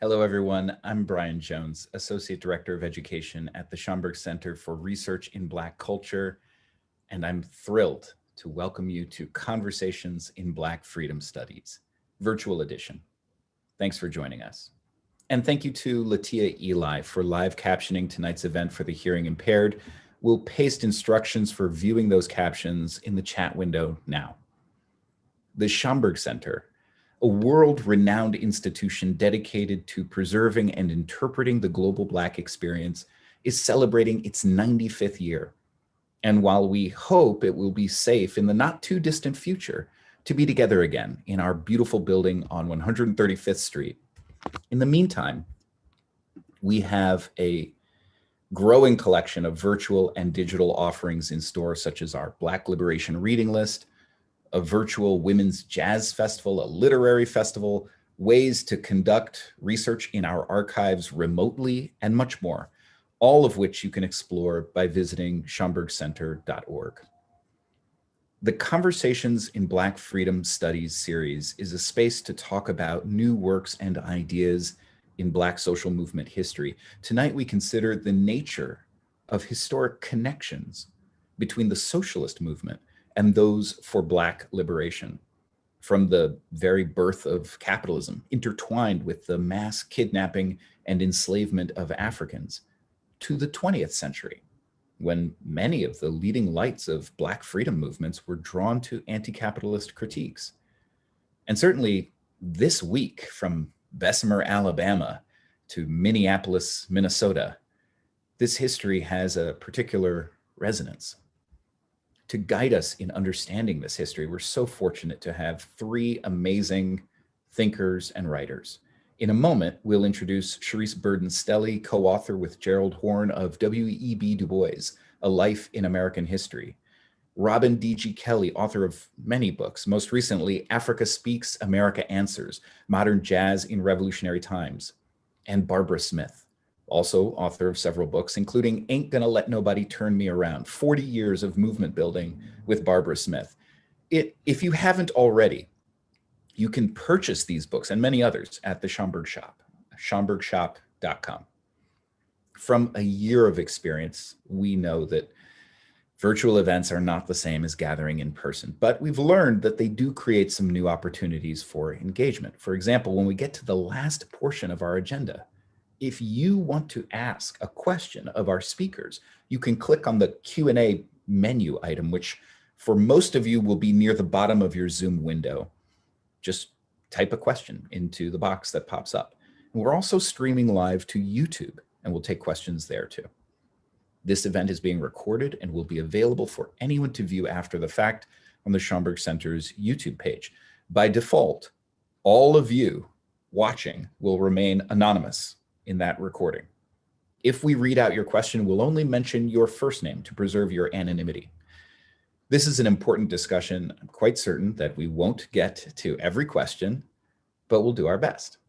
Hello, everyone. I'm Brian Jones, Associate Director of Education at the Schomburg Center for Research in Black Culture, and I'm thrilled to welcome you to Conversations in Black Freedom Studies, virtual edition. Thanks for joining us. And thank you to Latia Eli for live captioning tonight's event for the hearing impaired. We'll paste instructions for viewing those captions in the chat window now. The Schomburg Center, a world-renowned institution dedicated to preserving and interpreting the global Black experience, is celebrating its 95th year. And while we hope it will be safe in the not too distant future to be together again in our beautiful building on 135th Street, in the meantime, we have a growing collection of virtual and digital offerings in store, such as our Black Liberation Reading List, a virtual women's jazz festival, a literary festival, ways to conduct research in our archives remotely, and much more, all of which you can explore by visiting schomburgcenter.org. The Conversations in Black Freedom Studies series is a space to talk about new works and ideas in Black social movement history. Tonight, we consider the nature of historic connections between the socialist movement and those for Black liberation, from the very birth of capitalism, intertwined with the mass kidnapping and enslavement of Africans, to the 20th century, when many of the leading lights of Black freedom movements were drawn to anti-capitalist critiques. And certainly this week, from Bessemer, Alabama to Minneapolis, Minnesota, this history has a particular resonance. To guide us in understanding this history, we're so fortunate to have three amazing thinkers and writers. In a moment, we'll introduce Charisse Burden-Stelly, co-author with Gerald Horne of W.E.B. Du Bois, A Life in American History. Robin D.G. Kelley, author of many books, most recently, Africa Speaks, America Answers, Modern Jazz in Revolutionary Times. And Barbara Smith, also author of several books, including Ain't Gonna Let Nobody Turn Me Around, 40 years of movement building with Barbara Smith. If you haven't already, you can purchase these books and many others at the Schomburg Shop, schomburgshop.com. From a year of experience, we know that virtual events are not the same as gathering in person, but we've learned that they do create some new opportunities for engagement. For example, when we get to the last portion of our agenda, if you want to ask a question of our speakers, you can click on the Q&A menu item, which for most of you will be near the bottom of your Zoom window. Just type a question into the box that pops up. And we're also streaming live to YouTube, and we'll take questions there too. This event is being recorded and will be available for anyone to view after the fact on the Schomburg Center's YouTube page. By default, all of you watching will remain anonymous in that recording. If we read out your question, we'll only mention your first name to preserve your anonymity. This is an important discussion. I'm quite certain that we won't get to every question, but we'll do our best.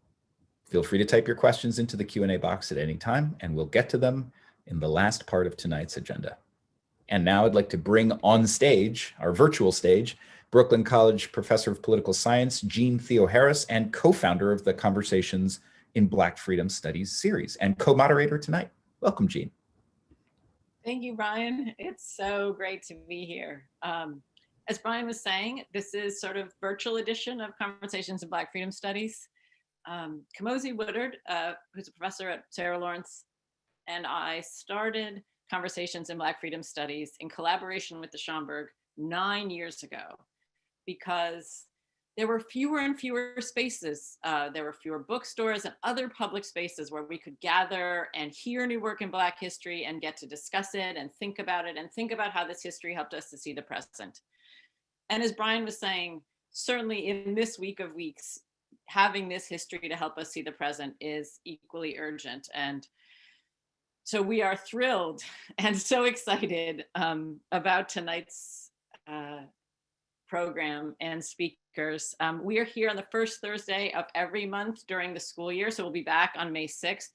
Feel free to type your questions into the Q&A box at any time, and we'll get to them in the last part of tonight's agenda. And now I'd like to bring on stage, our virtual stage, Brooklyn College Professor of Political Science, Jean Theo Harris, and co-founder of the Conversations in Black Freedom Studies series and co-moderator tonight. Welcome, Jean. Thank you, Brian. It's so great to be here. As Brian was saying, this is sort of virtual edition of Conversations in Black Freedom Studies. Kamosi Woodard, who's a professor at Sarah Lawrence, and I started Conversations in Black Freedom Studies in collaboration with the Schomburg 9 years ago, because there were fewer and fewer spaces. There were fewer bookstores and other public spaces where we could gather and hear new work in Black history and get to discuss it and think about how this history helped us to see the present. And as Brian was saying, certainly in this week of weeks, having this history to help us see the present is equally urgent. And so we are thrilled and so excited about tonight's program and speakers. We are here on the first Thursday of every month during the school year. So we'll be back on May 6th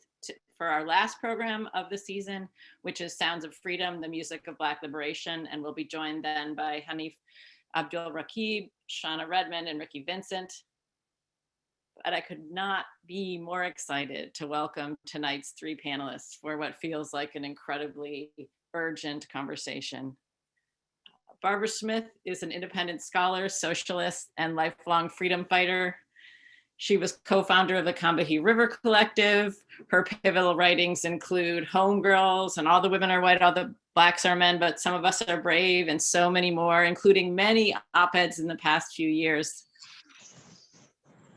for our last program of the season, which is Sounds of Freedom, the Music of Black Liberation. And we'll be joined then by Hanif Abdul Rakib, Shauna Redmond, and Ricky Vincent. but I could not be more excited to welcome tonight's three panelists for what feels like an incredibly urgent conversation. Barbara Smith is an independent scholar, socialist, and lifelong freedom fighter. She was co-founder of the Combahee River Collective. Her pivotal writings include Homegirls and All the Women Are White, All the Blacks Are Men, but Some of Us Are Brave, and so many more, including many op-eds in the past few years.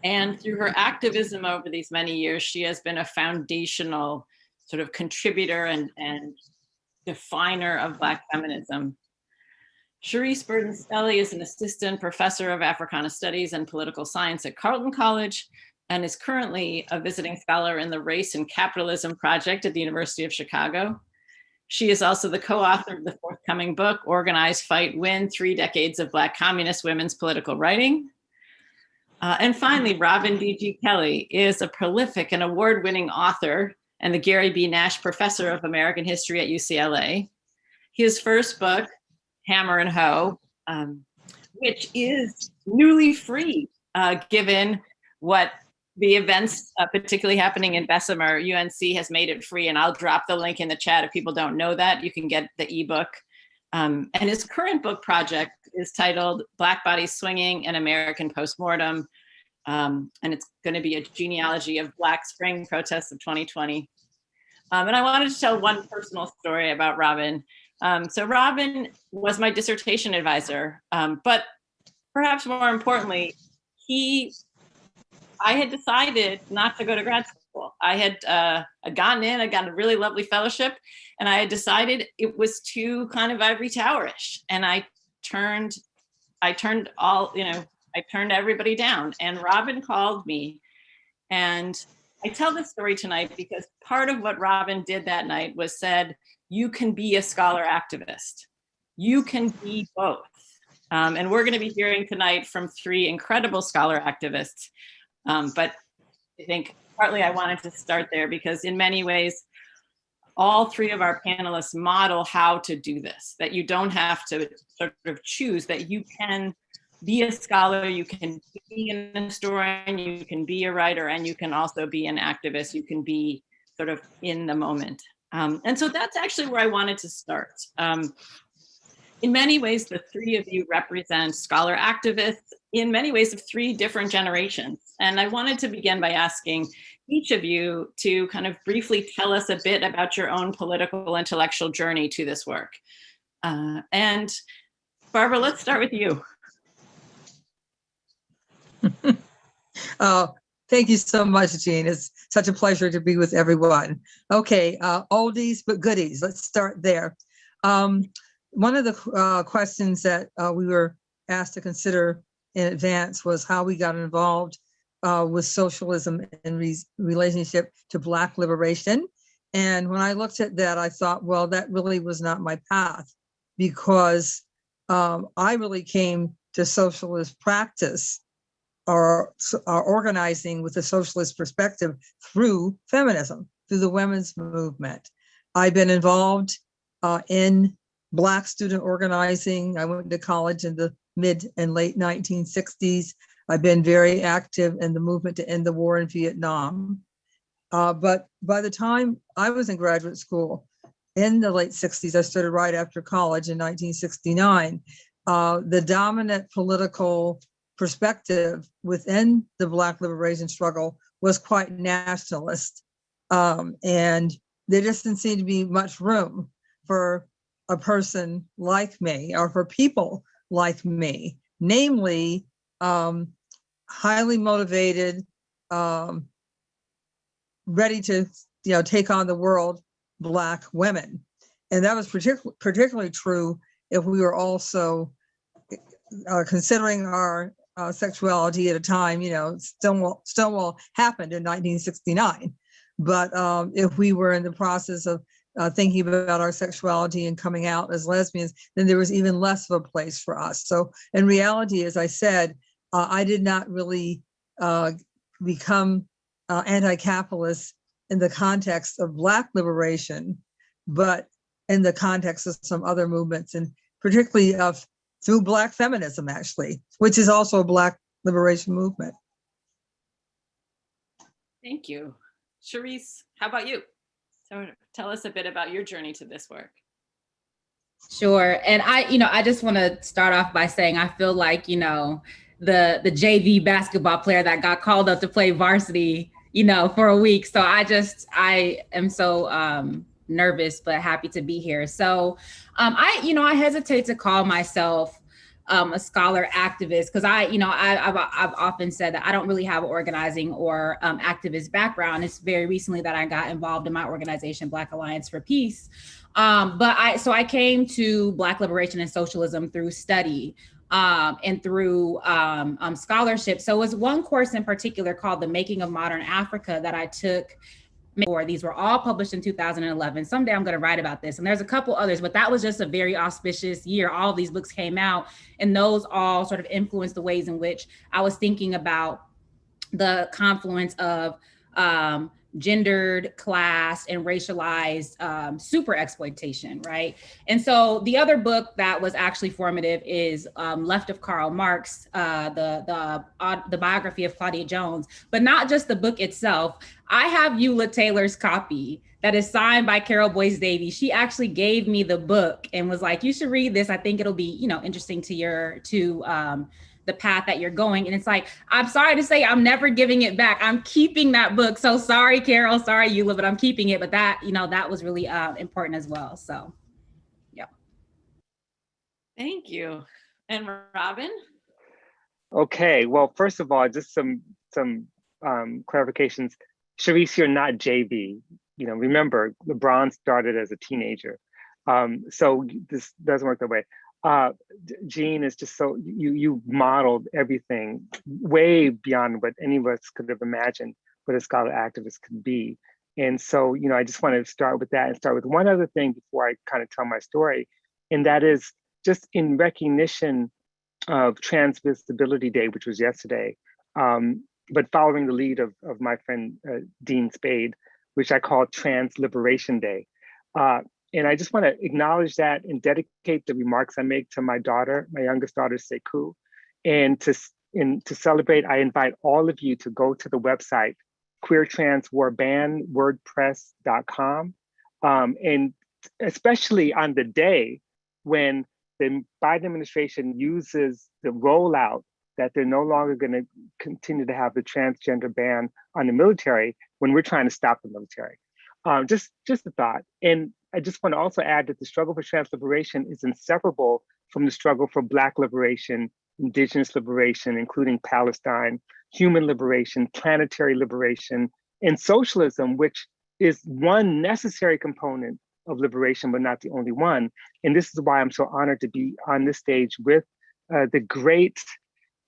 And through her activism over these many years, she has been a foundational sort of contributor and definer of Black feminism. Charisse Burden-Stelly is an assistant professor of Africana Studies and Political Science at Carleton College and is currently a visiting scholar in the Race and Capitalism Project at the University of Chicago. She is also the co-author of the forthcoming book, Organize, Fight, Win, 3 Decades of Black Communist Women's Political Writing. And finally, Robin D.G. Kelley is a prolific and award-winning author and the Gary B. Nash Professor of American History at UCLA. His first book, Hammer and Hoe, which is newly free, given what the events particularly happening in Bessemer. UNC has made it free, and I'll drop the link in the chat if people don't know that. You can get the ebook. And his current book project is titled Black Bodies Swinging, an American Postmortem. And it's going to be a genealogy of Black Spring protests of 2020. And I wanted to tell one personal story about Robin. So Robin was my dissertation advisor, but perhaps more importantly, I had decided not to go to grad school. I had gotten in, I got a really lovely fellowship, and I had decided it was too kind of ivory towerish. And I turned everybody down. And Robin called me, and I tell this story tonight because part of what Robin did that night was said, you can be a scholar activist. You can be both. And we're going to be hearing tonight from 3 incredible scholar activists. But I think partly I wanted to start there because in many ways, all 3 of our panelists model how to do this, that you don't have to sort of choose, that you can be a scholar, you can be an historian, you can be a writer, and you can also be an activist. You can be sort of in the moment. And so that's actually where I wanted to start. In many ways, the 3 of you represent scholar activists in many ways of 3 different generations. And I wanted to begin by asking each of you to kind of briefly tell us a bit about your own political intellectual journey to this work. And Barbara, let's start with you. Oh, thank you so much, Jean. It's such a pleasure to be with everyone. Okay, oldies but goodies. Let's start there. One of the questions that we were asked to consider in advance was how we got involved with socialism in relationship to Black liberation. And when I looked at that, I thought, well, that really was not my path, because I really came to socialist practice or organizing with a socialist perspective through feminism, through the women's movement. I've been involved in Black student organizing. I went to college in the mid and late 1960s. I've been very active in the movement to end the war in Vietnam. But by the time I was in graduate school in the late 60s, I started right after college in 1969. The dominant political perspective within the Black liberation struggle was quite nationalist. And there just didn't seem to be much room for a person like me, or for people like me, namely highly motivated, ready to take on the world Black women. And that was particularly true if we were also considering our sexuality at a time, Stonewall happened in 1969. But if we were in the process of thinking about our sexuality and coming out as lesbians, then there was even less of a place for us. So in reality, as I said, I did not really become anti-capitalist in the context of Black liberation, but in the context of some other movements, and particularly through Black feminism, actually, which is also a Black liberation movement. Thank you. Charisse, how about you? So tell us a bit about your journey to this work. Sure. And I just want to start off by saying I feel like, the JV basketball player that got called up to play varsity, for a week. So I am so nervous, but happy to be here. So I hesitate to call myself a scholar activist because I've often said that I don't really have an organizing or activist background. It's very recently that I got involved in my organization, Black Alliance for Peace. But I came to Black liberation and socialism through study and through scholarship. So it was one course in particular called The Making of Modern Africa that I took. These were all published in 2011. Someday I'm going to write about this. And there's a couple others, but that was just a very auspicious year. All of these books came out, and those all sort of influenced the ways in which I was thinking about the confluence of gendered, class, and racialized super exploitation, right? And so the other book that was actually formative is Left of Karl Marx, the biography of Claudia Jones, but not just the book itself. I have Eula Taylor's copy that is signed by Carol Bois Davies. She actually gave me the book and was like, you should read this. I think it'll be, interesting to the path that you're going. And it's like, I'm sorry to say, I'm never giving it back. I'm keeping that book. So sorry, Carol, sorry, Eula, but I'm keeping it. But that, that was really important as well. So, yeah. Thank you. And Robin? Okay, well, first of all, just some clarifications. Charisse, you're not JV. Remember, LeBron started as a teenager. So this doesn't work that way. Jean is just so, you modeled everything way beyond what any of us could have imagined what a scholar activist could be. And so, I just want to start with that and start with one other thing before I kind of tell my story. And that is just in recognition of Trans Visibility Day, which was yesterday, but following the lead of my friend, Dean Spade, which I call Trans Liberation Day. And I just want to acknowledge that and dedicate the remarks I make to my daughter, my youngest daughter, Sekou. And to celebrate, I invite all of you to go to the website, queertranswarban.wordpress.com. And especially on the day when the Biden administration uses the rollout that they're no longer going to continue to have the transgender ban on the military when we're trying to stop the military. Just a thought. And I just want to also add that the struggle for trans liberation is inseparable from the struggle for Black liberation, Indigenous liberation, including Palestine, human liberation, planetary liberation, and socialism, which is one necessary component of liberation, but not the only one. And this is why I'm so honored to be on this stage with the great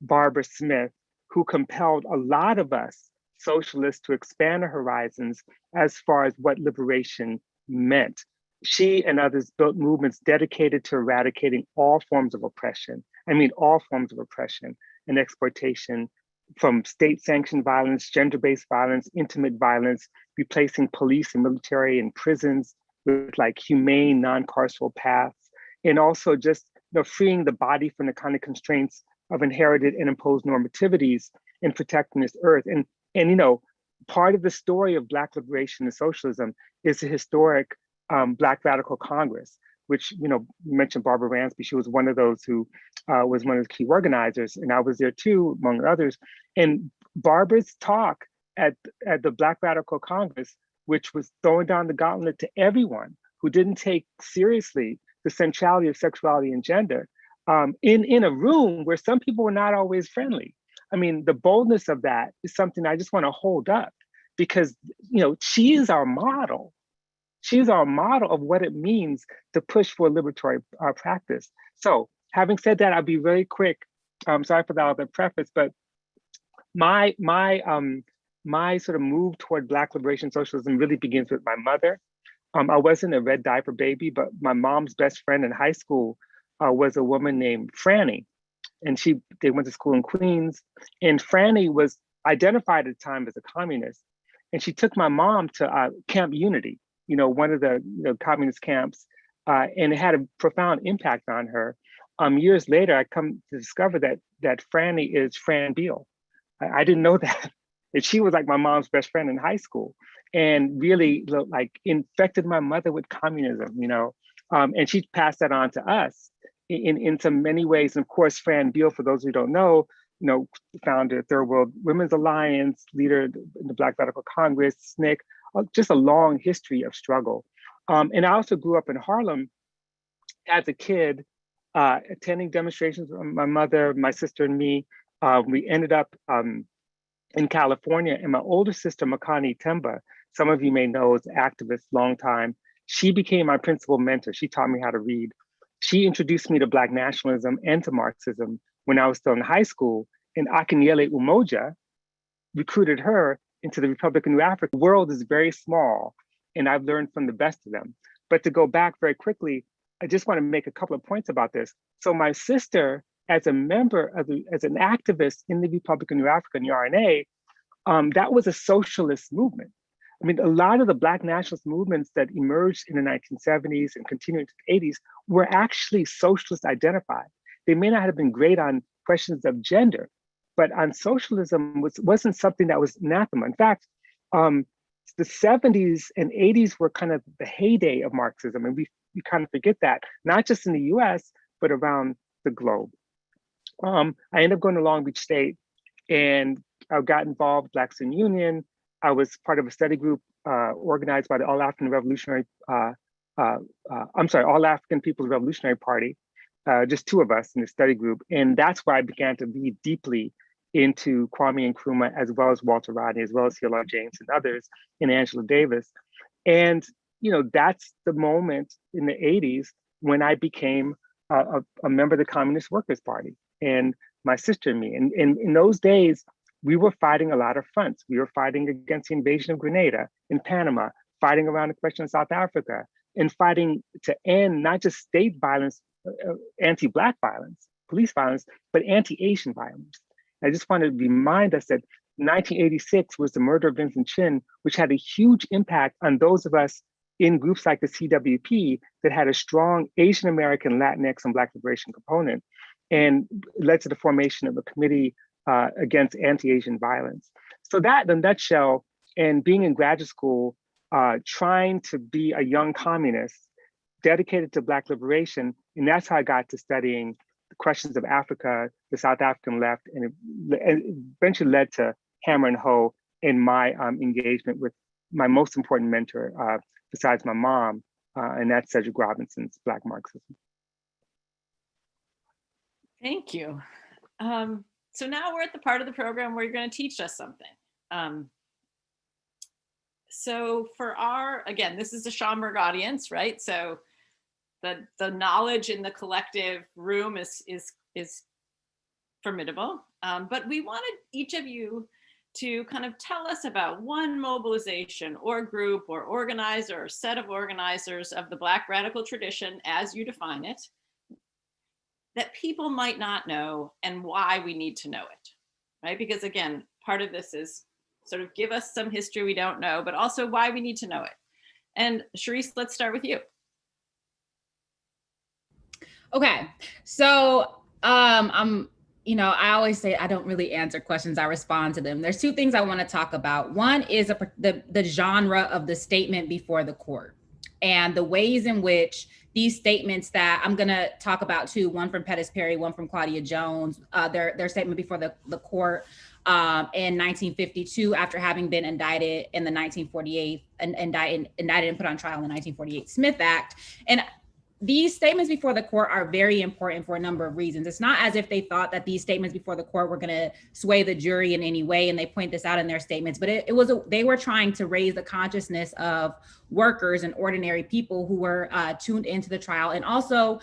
Barbara Smith, who compelled a lot of us socialists to expand our horizons as far as what liberation meant. She and others built movements dedicated to eradicating all forms of oppression. I mean, all forms of oppression and exploitation, from state-sanctioned violence, gender-based violence, intimate violence, replacing police and military and prisons with like humane, non-carceral paths, and also just freeing the body from the kind of constraints of inherited and imposed normativities and protecting this earth. And part of the story of Black liberation and socialism is the historic Black Radical Congress, which, you mentioned Barbara Ransby. She was one of those who was one of the key organizers, and I was there too, among others. And Barbara's talk at the Black Radical Congress, which was throwing down the gauntlet to everyone who didn't take seriously the centrality of sexuality and gender, in a room where some people were not always friendly. I mean, the boldness of that is something I just want to hold up, because she is our model. She's our model of what it means to push for liberatory practice. So having said that, I'll be very quick. I'm sorry for that other preface, but my sort of move toward Black liberation socialism really begins with my mother. I wasn't a red diaper baby, but my mom's best friend in high school was a woman named Franny. And they went to school in Queens. And Franny was identified at the time as a communist. And she took my mom to Camp Unity, one of the communist camps, and it had a profound impact on her. Years later, I come to discover that Franny is Fran Beal. I didn't know that And she was like my mom's best friend in high school, and really like infected my mother with communism, you know, and she passed that on to us in so many ways. And of course, Fran Beal, for those who don't know, you know, founded Third World Women's Alliance, leader in the Black Radical Congress, SNCC, just a long history of struggle. And I also grew up in Harlem as a kid, attending demonstrations with my mother, my sister, and me. We ended up in California, and my older sister, Makani Temba, some of you may know, is an activist, long time. She became my principal mentor. She taught me how to read. She introduced me to Black nationalism and to Marxism when I was still in high school, and Akinyele Umoja recruited her into the Republic of New Africa. The world is very small, and I've learned from the best of them. But to go back very quickly, I just want to make a couple of points about this. So my sister, as a member of as an activist in the Republic of New Africa, in the RNA, that was a socialist movement. I mean, a lot of the Black nationalist movements that emerged in the 1970s and continued into the 80s were actually socialist identified. They may not have been great on questions of gender, but on socialism wasn't something that was anathema. In fact, the 70s and 80s were kind of the heyday of Marxism, and we kind of forget that, not just in the US, but around the globe. I ended up going to Long Beach State, and I got involved with Black Student Union. I was part of a study group organized by the All African People's Revolutionary Party, just two of us in the study group. And that's where I began to read deeply into Kwame Nkrumah, as well as Walter Rodney, as well as C.L.R. James and others, and Angela Davis. And, you know, that's the moment in the 80s when I became a member of the Communist Workers' Party, and my sister and me. And in those days, we were fighting a lot of fronts. We were fighting against the invasion of Grenada in Panama, fighting around the question of South Africa, and fighting to end not just state violence, anti-Black violence, police violence, but anti-Asian violence. I just want to remind us that 1986 was the murder of Vincent Chin, which had a huge impact on those of us in groups like the CWP that had a strong Asian American, Latinx, and Black liberation component, and led to the formation of a committee against anti-Asian violence. So that, in a nutshell, and being in graduate school, trying to be a young communist dedicated to Black liberation, and that's how I got to studying the questions of Africa, the South African left, and it eventually led to Hammer and Hoe in my engagement with my most important mentor, besides my mom, and that's Cedric Robinson's Black Marxism. Thank you. So now we're at the part of the program where you're going to teach us something. So for again, this is a Schomburg audience, right? So the knowledge in the collective room is formidable, but we wanted each of you to kind of tell us about one mobilization or group or organizer or set of organizers of the Black radical tradition as you define it, that people might not know and why we need to know it, right? Because again, part of this is sort of give us some history we don't know, but also why we need to know it. And Charisse, let's start with you. Okay, so I always say I don't really answer questions, I respond to them. There's two things I want to talk about. One is the genre of the statement before the court and the ways in which these statements that I'm going to talk about too, one from Pettis Perry, one from Claudia Jones, their statement before the court in 1952 after having been indicted in the 1948, indicted and put on trial in the 1948 Smith Act. And these statements before the court are very important for a number of reasons. It's not as if they thought that these statements before the court were going to sway the jury in any way, and they point this out in their statements, but they were trying to raise the consciousness of workers and ordinary people who were tuned into the trial. And also,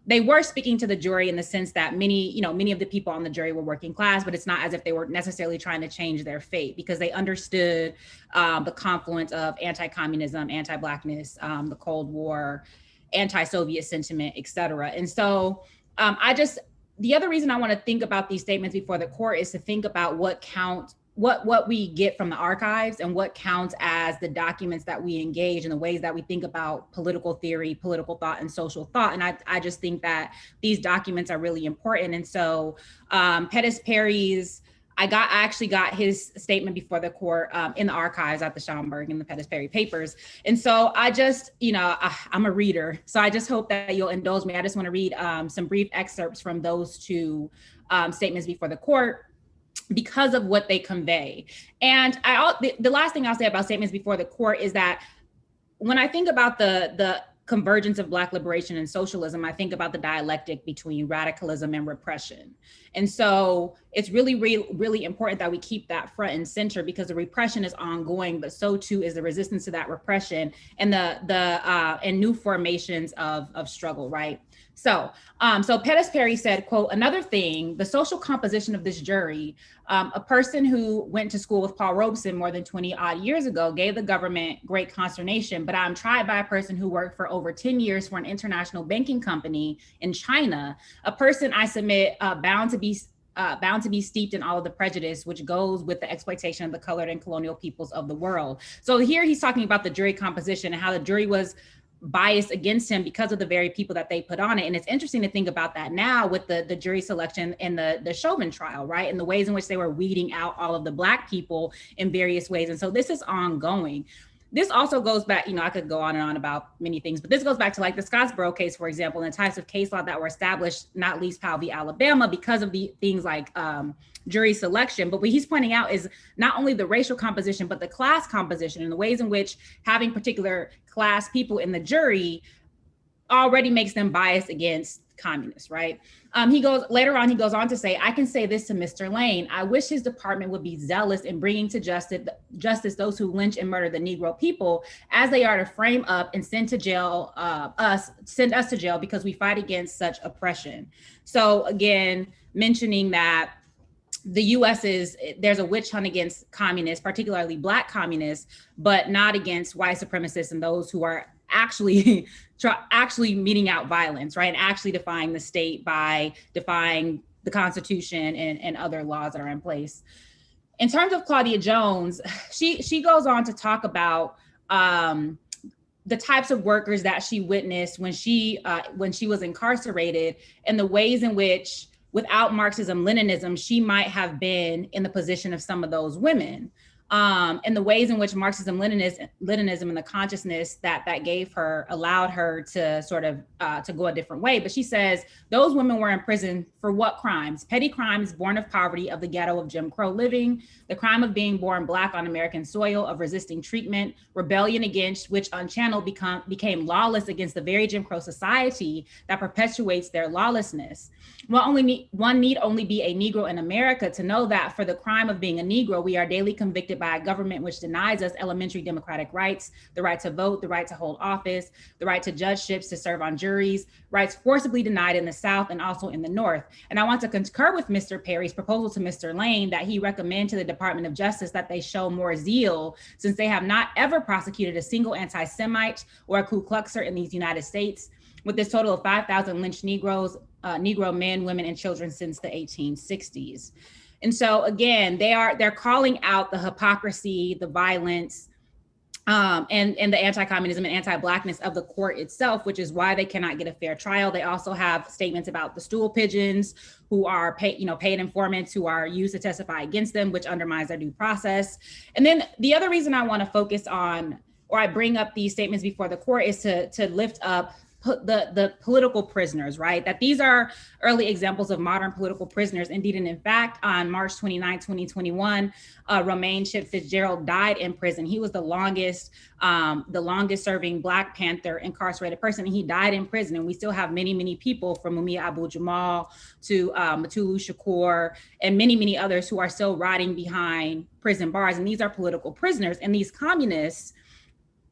they were speaking to the jury in the sense that many of the people on the jury were working class, but it's not as if they were necessarily trying to change their fate, because they understood the confluence of anti-communism, anti-Blackness, the Cold War, anti-Soviet sentiment, et cetera. And so the other reason I want to think about these statements before the court is to think about what we get from the archives and what counts as the documents that we engage and the ways that we think about political theory, political thought, and social thought. And I just think that these documents are really important. And so Pettis Perry's I actually got his statement before the court in the archives at the Schomburg in the Pettis-Perry papers. And so I just, I'm a reader. So I just hope that you'll indulge me. I just want to read some brief excerpts from those two statements before the court because of what they convey. And the last thing I'll say about statements before the court is that when I think about the convergence of Black liberation and socialism, I think about the dialectic between radicalism and repression. And so it's really, really important that we keep that front and center, because the repression is ongoing, but so too is the resistance to that repression and and new formations of struggle, right? So Pettis-Perry said, quote, "Another thing, the social composition of this jury, a person who went to school with Paul Robeson more than 20 odd years ago gave the government great consternation, but I'm tried by a person who worked for over 10 years for an international banking company in China, a person I submit bound to be steeped in all of the prejudice which goes with the exploitation of the colored and colonial peoples of the world." So here he's talking about the jury composition and how the jury was biased against him because of the very people that they put on it. And it's interesting to think about that now with the jury selection in the Chauvin trial, right? And the ways in which they were weeding out all of the Black people in various ways. And so this is ongoing. This also goes back, I could go on and on about many things, but this goes back to like the Scottsboro case, for example, and the types of case law that were established, not least Powell v. Alabama, because of the things like jury selection. But what he's pointing out is not only the racial composition, but the class composition and the ways in which having particular class people in the jury already makes them biased against communists, right? He goes on to say, "I can say this to Mr. Lane. I wish his department would be zealous in bringing to justice those who lynch and murder the Negro people, as they are to frame up and send us to jail because we fight against such oppression." So again, mentioning that the U.S. there's a witch hunt against communists, particularly Black communists, but not against white supremacists and those who are actually meting out violence, right? And actually defying the state by defying the Constitution and other laws that are in place. In terms of Claudia Jones, she goes on to talk about the types of workers that she witnessed when she was incarcerated, and the ways in which, without Marxism, Leninism, she might have been in the position of some of those women. And the ways in which Marxism, Leninism and the consciousness that gave her allowed her to sort of to go a different way. But she says those women were in prison for what crimes? Petty crimes born of poverty, of the ghetto of Jim Crow living, the crime of being born Black on American soil, of resisting treatment, rebellion against which unchanneled became lawless against the very Jim Crow society that perpetuates their lawlessness. One need only be a Negro in America to know that for the crime of being a Negro, we are daily convicted by a government which denies us elementary democratic rights, the right to vote, the right to hold office, the right to judgeships, to serve on juries, rights forcibly denied in the South and also in the North. And I want to concur with Mr. Perry's proposal to Mr. Lane that he recommend to the Department of Justice that they show more zeal, since they have not ever prosecuted a single anti-Semite or a Ku Kluxer in these United States, with this total of 5,000 lynched Negroes, Negro men, women, and children since the 1860s. And so again, they're calling out the hypocrisy, the violence, and the anti-communism and anti-Blackness of the court itself, which is why they cannot get a fair trial. They also have statements about the stool pigeons who are paid informants who are used to testify against them, which undermines their due process. And then the other reason I want to focus on, or I bring up these statements before the court, is to lift up the political prisoners, right? That these are early examples of modern political prisoners. Indeed, and in fact, on March 29, 2021, Romaine Chip Fitzgerald died in prison. He was the longest serving Black Panther incarcerated person, and he died in prison. And we still have many, many people, from Mumia Abu-Jamal to Mutulu Shakur and many, many others who are still rotting behind prison bars. And these are political prisoners. And these communists,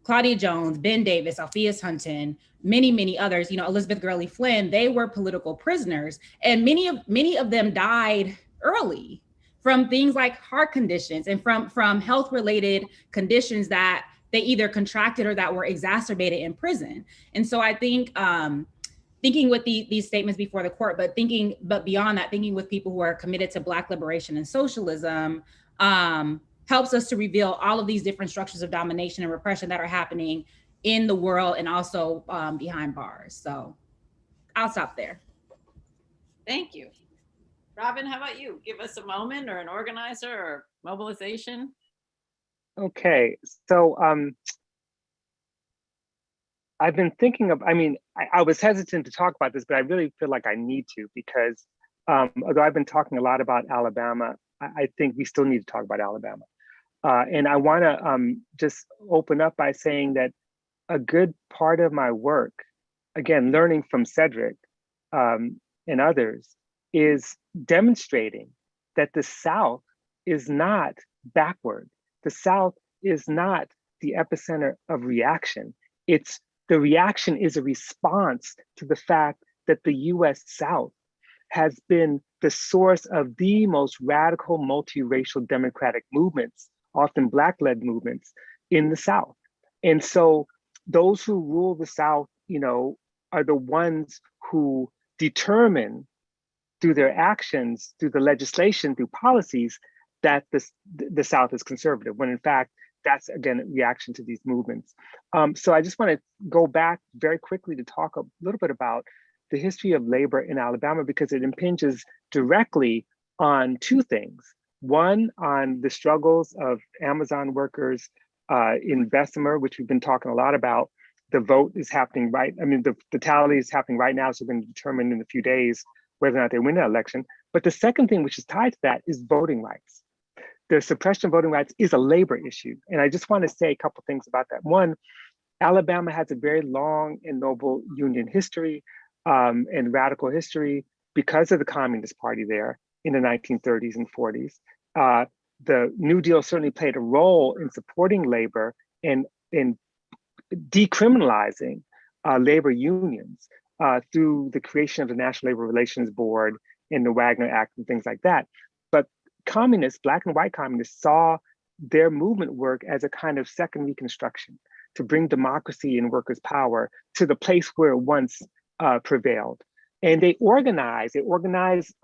Claudia Jones, Ben Davis, Alpheus Hunton, many, many others, Elizabeth Gurley Flynn, they were political prisoners. And many of them died early from things like heart conditions and from health-related conditions that they either contracted or that were exacerbated in prison. And so I think thinking with these statements before the court, but beyond that, thinking with people who are committed to Black liberation and socialism, helps us to reveal all of these different structures of domination and repression that are happening in the world and also behind bars. So I'll stop there. Thank you. Robin, how about you? Give us a moment or an organizer or mobilization. Okay, so I've been thinking of, I was hesitant to talk about this, but I really feel like I need to, because although I've been talking a lot about Alabama, I think we still need to talk about Alabama. And I want to just open up by saying that a good part of my work, again, learning from Cedric and others, is demonstrating that the South is not backward. The South is not the epicenter of reaction. The reaction is a response to the fact that the US South has been the source of the most radical multiracial democratic movements, often Black-led movements in the South. And so those who rule the South, are the ones who determine through their actions, through the legislation, through policies, that the South is conservative, when in fact, that's again, a reaction to these movements. So I just want to go back very quickly to talk a little bit about the history of labor in Alabama, because it impinges directly on two things. One, on the struggles of Amazon workers in Bessemer, which we've been talking a lot about. The vote is happening the tally is happening right now, so we're going to determine in a few days whether or not they win that election. But the second thing, which is tied to that, is voting rights. The suppression of voting rights is a labor issue. And I just want to say a couple things about that. One, Alabama has a very long and noble union history and radical history because of the Communist Party there in the 1930s and 40s. The New Deal certainly played a role in supporting labor and in decriminalizing labor unions through the creation of the National Labor Relations Board and the Wagner Act and things like that. But communists, Black and white communists, saw their movement work as a kind of second Reconstruction to bring democracy and workers' power to the place where it once prevailed. And they organized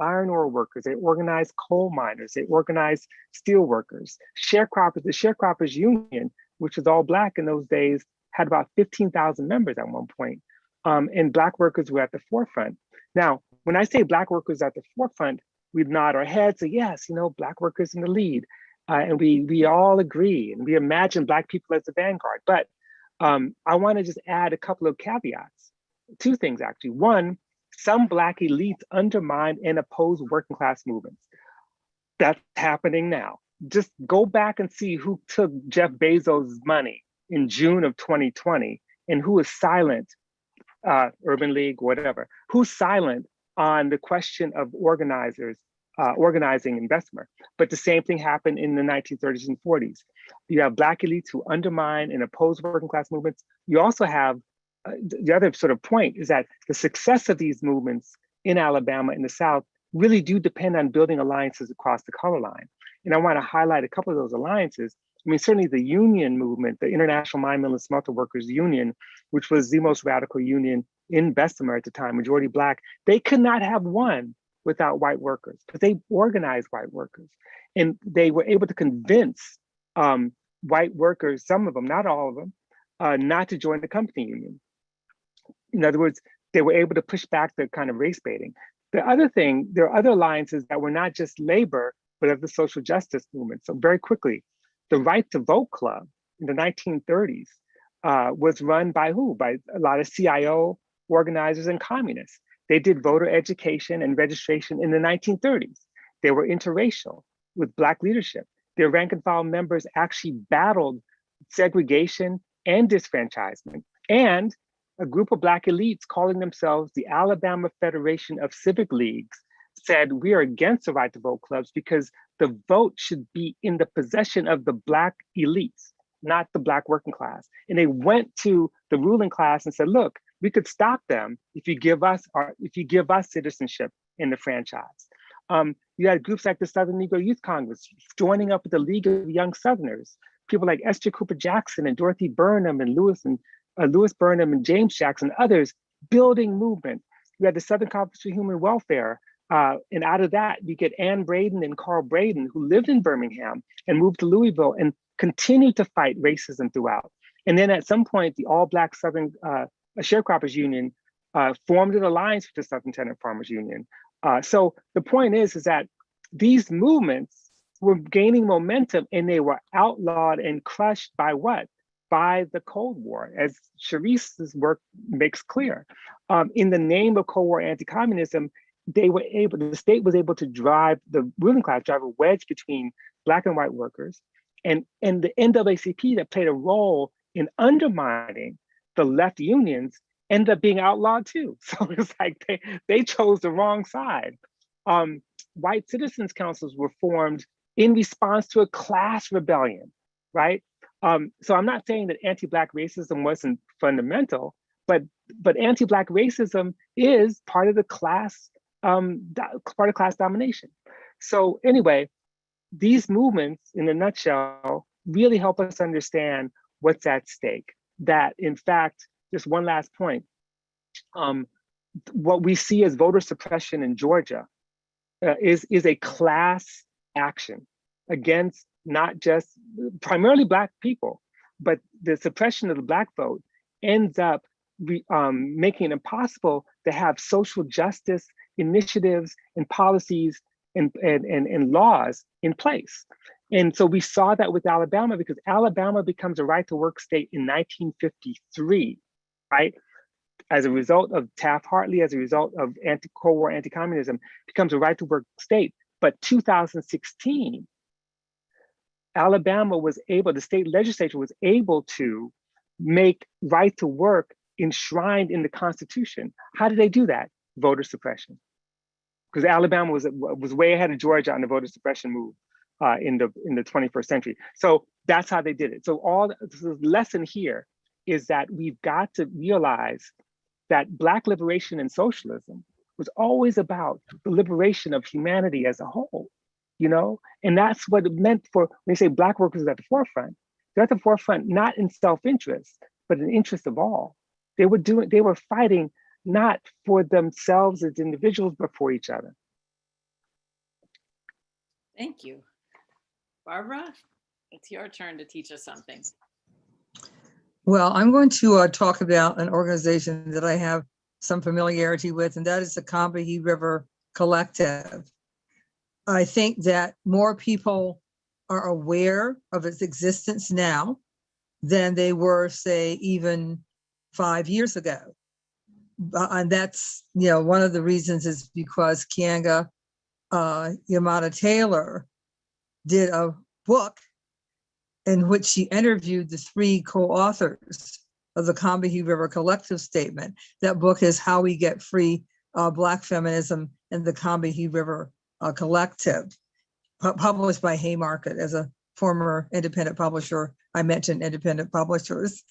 iron ore workers, they organized coal miners, they organized steel workers, sharecroppers. The Sharecroppers Union, which was all Black in those days, had about 15,000 members at one point. And Black workers were at the forefront. Now, when I say Black workers at the forefront, we nod our heads, say, yes, Black workers in the lead. And we all agree, and we imagine Black people as the vanguard. But I want to just add a couple of caveats. Two things, actually. One, some Black elites undermine and oppose working class movements. That's happening now. Just go back and see who took Jeff Bezos' money in June of 2020 and who is silent, Urban League, whatever, who's silent on the question of organizing in Bessemer. But the same thing happened in the 1930s and 40s. You have Black elites who undermine and oppose working class movements. You also have the other sort of point is that the success of these movements in Alabama and the South really do depend on building alliances across the color line. And I want to highlight a couple of those alliances. Certainly the union movement, the International Mine Mill and Smelter Workers Union, which was the most radical union in Bessemer at the time, majority Black, they could not have won without white workers, because they organized white workers. And they were able to convince white workers, some of them, not all of them, not to join the company union. In other words, they were able to push back the kind of race baiting. The other thing, there are other alliances that were not just labor, but of the social justice movement. So very quickly, the Right to Vote Club in the 1930s was run by who? By a lot of CIO organizers and communists. They did voter education and registration in the 1930s. They were interracial with Black leadership. Their rank and file members actually battled segregation and disfranchisement. And a group of Black elites calling themselves the Alabama Federation of Civic Leagues said, we are against the right to vote clubs because the vote should be in the possession of the Black elites, not the Black working class. And they went to the ruling class and said, look, we could stop them if you give us citizenship in the franchise. You had groups like the Southern Negro Youth Congress joining up with the League of Young Southerners, people like Esther Cooper Jackson and Dorothy Burnham and Lewis Burnham and James Jackson, others building movement. You had the Southern Conference for Human Welfare, and out of that, you get Ann Braden and Carl Braden, who lived in Birmingham and moved to Louisville and continued to fight racism throughout. And then at some point, the all-Black Southern Sharecroppers Union formed an alliance with the Southern Tenant Farmers Union. So the point is that these movements were gaining momentum, and they were outlawed and crushed by what? By the Cold War, as Charisse's work makes clear. In the name of Cold War anti-communism, the state was able to drive the ruling class, drive a wedge between Black and white workers, and the NAACP that played a role in undermining the left unions ended up being outlawed too. So it's like they chose the wrong side. White citizens councils were formed in response to a class rebellion, right? So I'm not saying that anti-Black racism wasn't fundamental, but anti-Black racism is part of the class, part of class domination. So anyway, these movements, in a nutshell, really help us understand what's at stake. That, in fact, just one last point, what we see as voter suppression in Georgia is a class action against not just primarily Black people, but the suppression of the Black vote ends up making it impossible to have social justice initiatives and policies and laws in place. And so we saw that with Alabama, because Alabama becomes a right to work state in 1953, right? As a result of Taft-Hartley, as a result of Cold War anti-communism, becomes a right to work state. But 2016, Alabama was able, the state legislature was able to make right to work enshrined in the Constitution. How did they do that? Voter suppression. Because Alabama was way ahead of Georgia on the voter suppression move in the 21st century. So that's how they did it. So the lesson here is that we've got to realize that Black liberation and socialism was always about the liberation of humanity as a whole, you know? And that's what it meant for, when they say Black workers are at the forefront, they're at the forefront not in self-interest, but in interest of all. They were fighting not for themselves as individuals, but for each other. Thank you. Barbara, it's your turn to teach us something. Well, I'm going to talk about an organization that I have some familiarity with, and that is the Combahee River Collective. I think that more people are aware of its existence now than they were, say, even 5 years ago. And that's, you know, one of the reasons is because Kianga Yamada Taylor did a book in which she interviewed the 3 co-authors of the Combahee River Collective Statement. That book is How We Get Free, Black Feminism and the Combahee River Collective, published by Haymarket. As a former independent publisher, I mentioned independent publishers.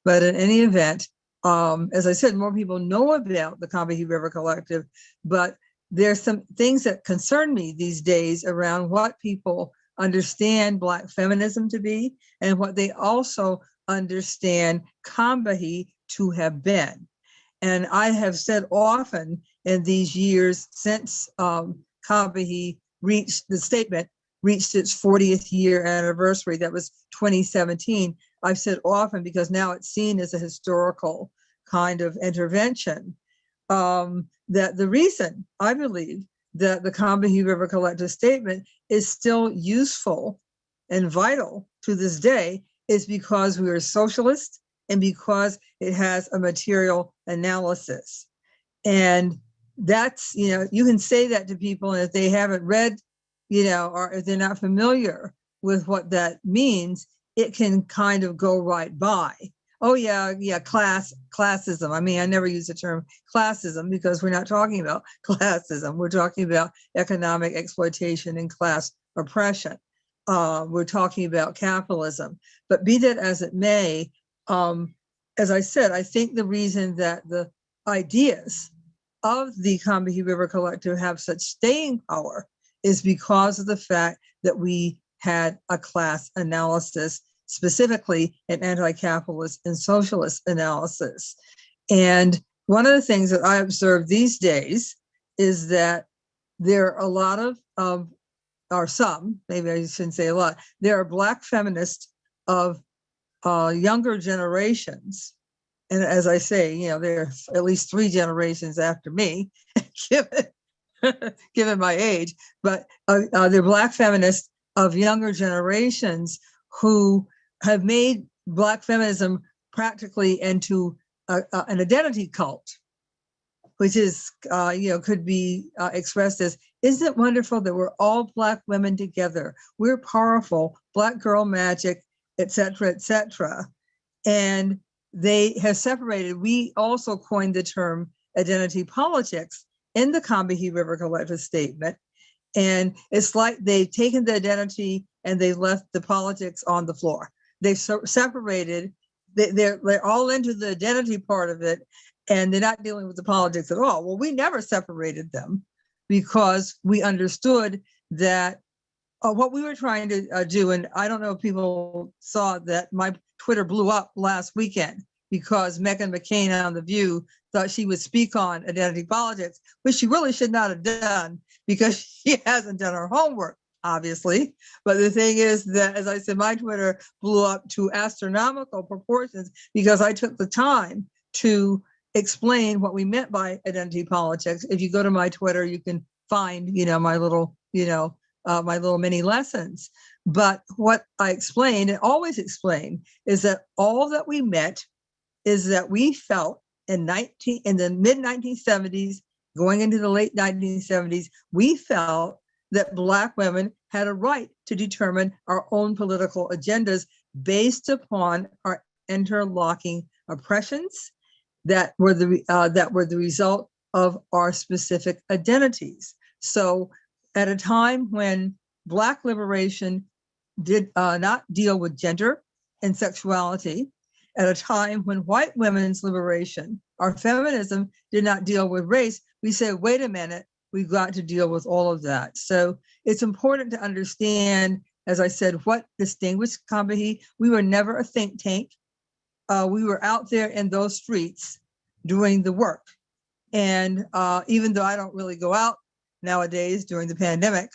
But in any event, as I said, more people know about the Combahee River Collective, but there's some things that concern me these days around what people understand Black feminism to be and what they also understand Combahee to have been. And I have said often in these years since Combahee the statement reached its 40th year anniversary, that was 2017, I've said often, because now it's seen as a historical kind of intervention, that the reason I believe that the Combahee River Collective Statement is still useful and vital to this day is because we are socialist and because it has a material analysis. And that's, you know, you can say that to people, and if they haven't read, you know, or if they're not familiar with what that means, it can kind of go right by. Oh yeah, classism. I mean, I never use the term classism because we're not talking about classism. We're talking about economic exploitation and class oppression. We're talking about capitalism. But be that as it may, as I said, I think the reason that the ideas of the Combahee River Collective have such staying power is because of the fact that we had a class analysis, specifically an anti-capitalist and socialist analysis. And one of the things that I observe these days is that there are a lot of, or some, maybe I shouldn't say a lot, there are Black feminists of younger generations. And as I say, you know, there are at least 3 generations after me, given given my age, but they're Black feminists of younger generations who have made Black feminism practically into an identity cult, which is, could be expressed as, isn't it wonderful that we're all Black women together? We're powerful, Black girl magic, et cetera, et cetera. And they have separated. We also coined the term identity politics in the Combahee River Collective Statement. And it's like they've taken the identity and they left the politics on the floor. They've separated, they're all into the identity part of it, and they're not dealing with the politics at all. Well, we never separated them because we understood that what we were trying to do, and I don't know if people saw that my Twitter blew up last weekend because Meghan McCain on The View thought she would speak on identity politics, which she really should not have done because she hasn't done her homework, obviously. But the thing is that, as I said, my Twitter blew up to astronomical proportions because I took the time to explain what we meant by identity politics. If you go to my Twitter, you can find, my little, my little mini lessons. But what I explained and always explain is that all that we meant is that we felt in the mid 1970s, going into the late 1970s, we felt that Black women had a right to determine our own political agendas based upon our interlocking oppressions that were the result of our specific identities. So at a time when Black liberation did not deal with gender and sexuality, at a time when white women's liberation, our feminism, did not deal with race, we said, wait a minute, we've got to deal with all of that. So it's important to understand, as I said, what distinguished Combahee. We were never a think tank. We were out there in those streets doing the work. And even though I don't really go out nowadays during the pandemic,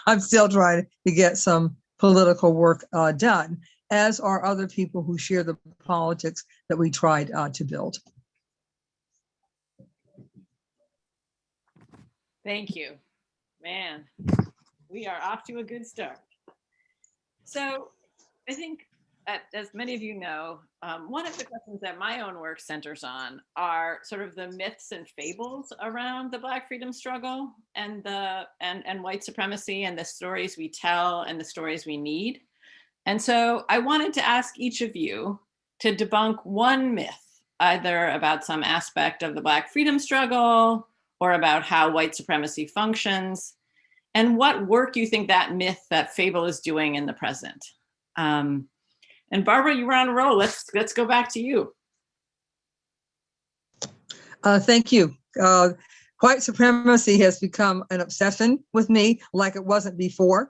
I'm still trying to get some political work done, as are other people who share the politics that we tried to build. Thank you. Man, we are off to a good start. So I think, as many of you know, one of the questions that my own work centers on are sort of the myths and fables around the Black freedom struggle and white supremacy, and the stories we tell and the stories we need. And so I wanted to ask each of you to debunk one myth, either about some aspect of the Black freedom struggle or about how white supremacy functions, and what work you think that myth, that fable, is doing in the present. And Barbara, you were on a roll. Let's go back to you. Thank you. White supremacy has become an obsession with me like it wasn't before.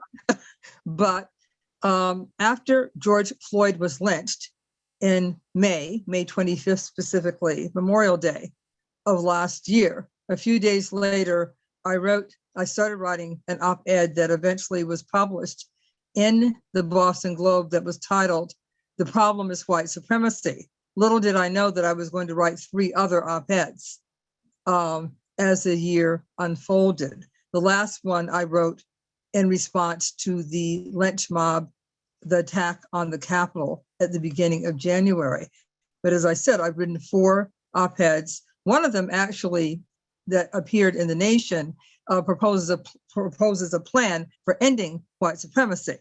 But after George Floyd was lynched in May 25th specifically, Memorial Day of last year, a few days later, I started writing an op-ed that eventually was published in the Boston Globe that was titled, "The Problem is White Supremacy." Little did I know that I was going to write 3 other op-eds as the year unfolded. The last one I wrote in response to the lynch mob, the attack on the Capitol at the beginning of January. But as I said, I've written 4 op-eds. One of them actually that appeared in The Nation proposes a plan for ending white supremacy.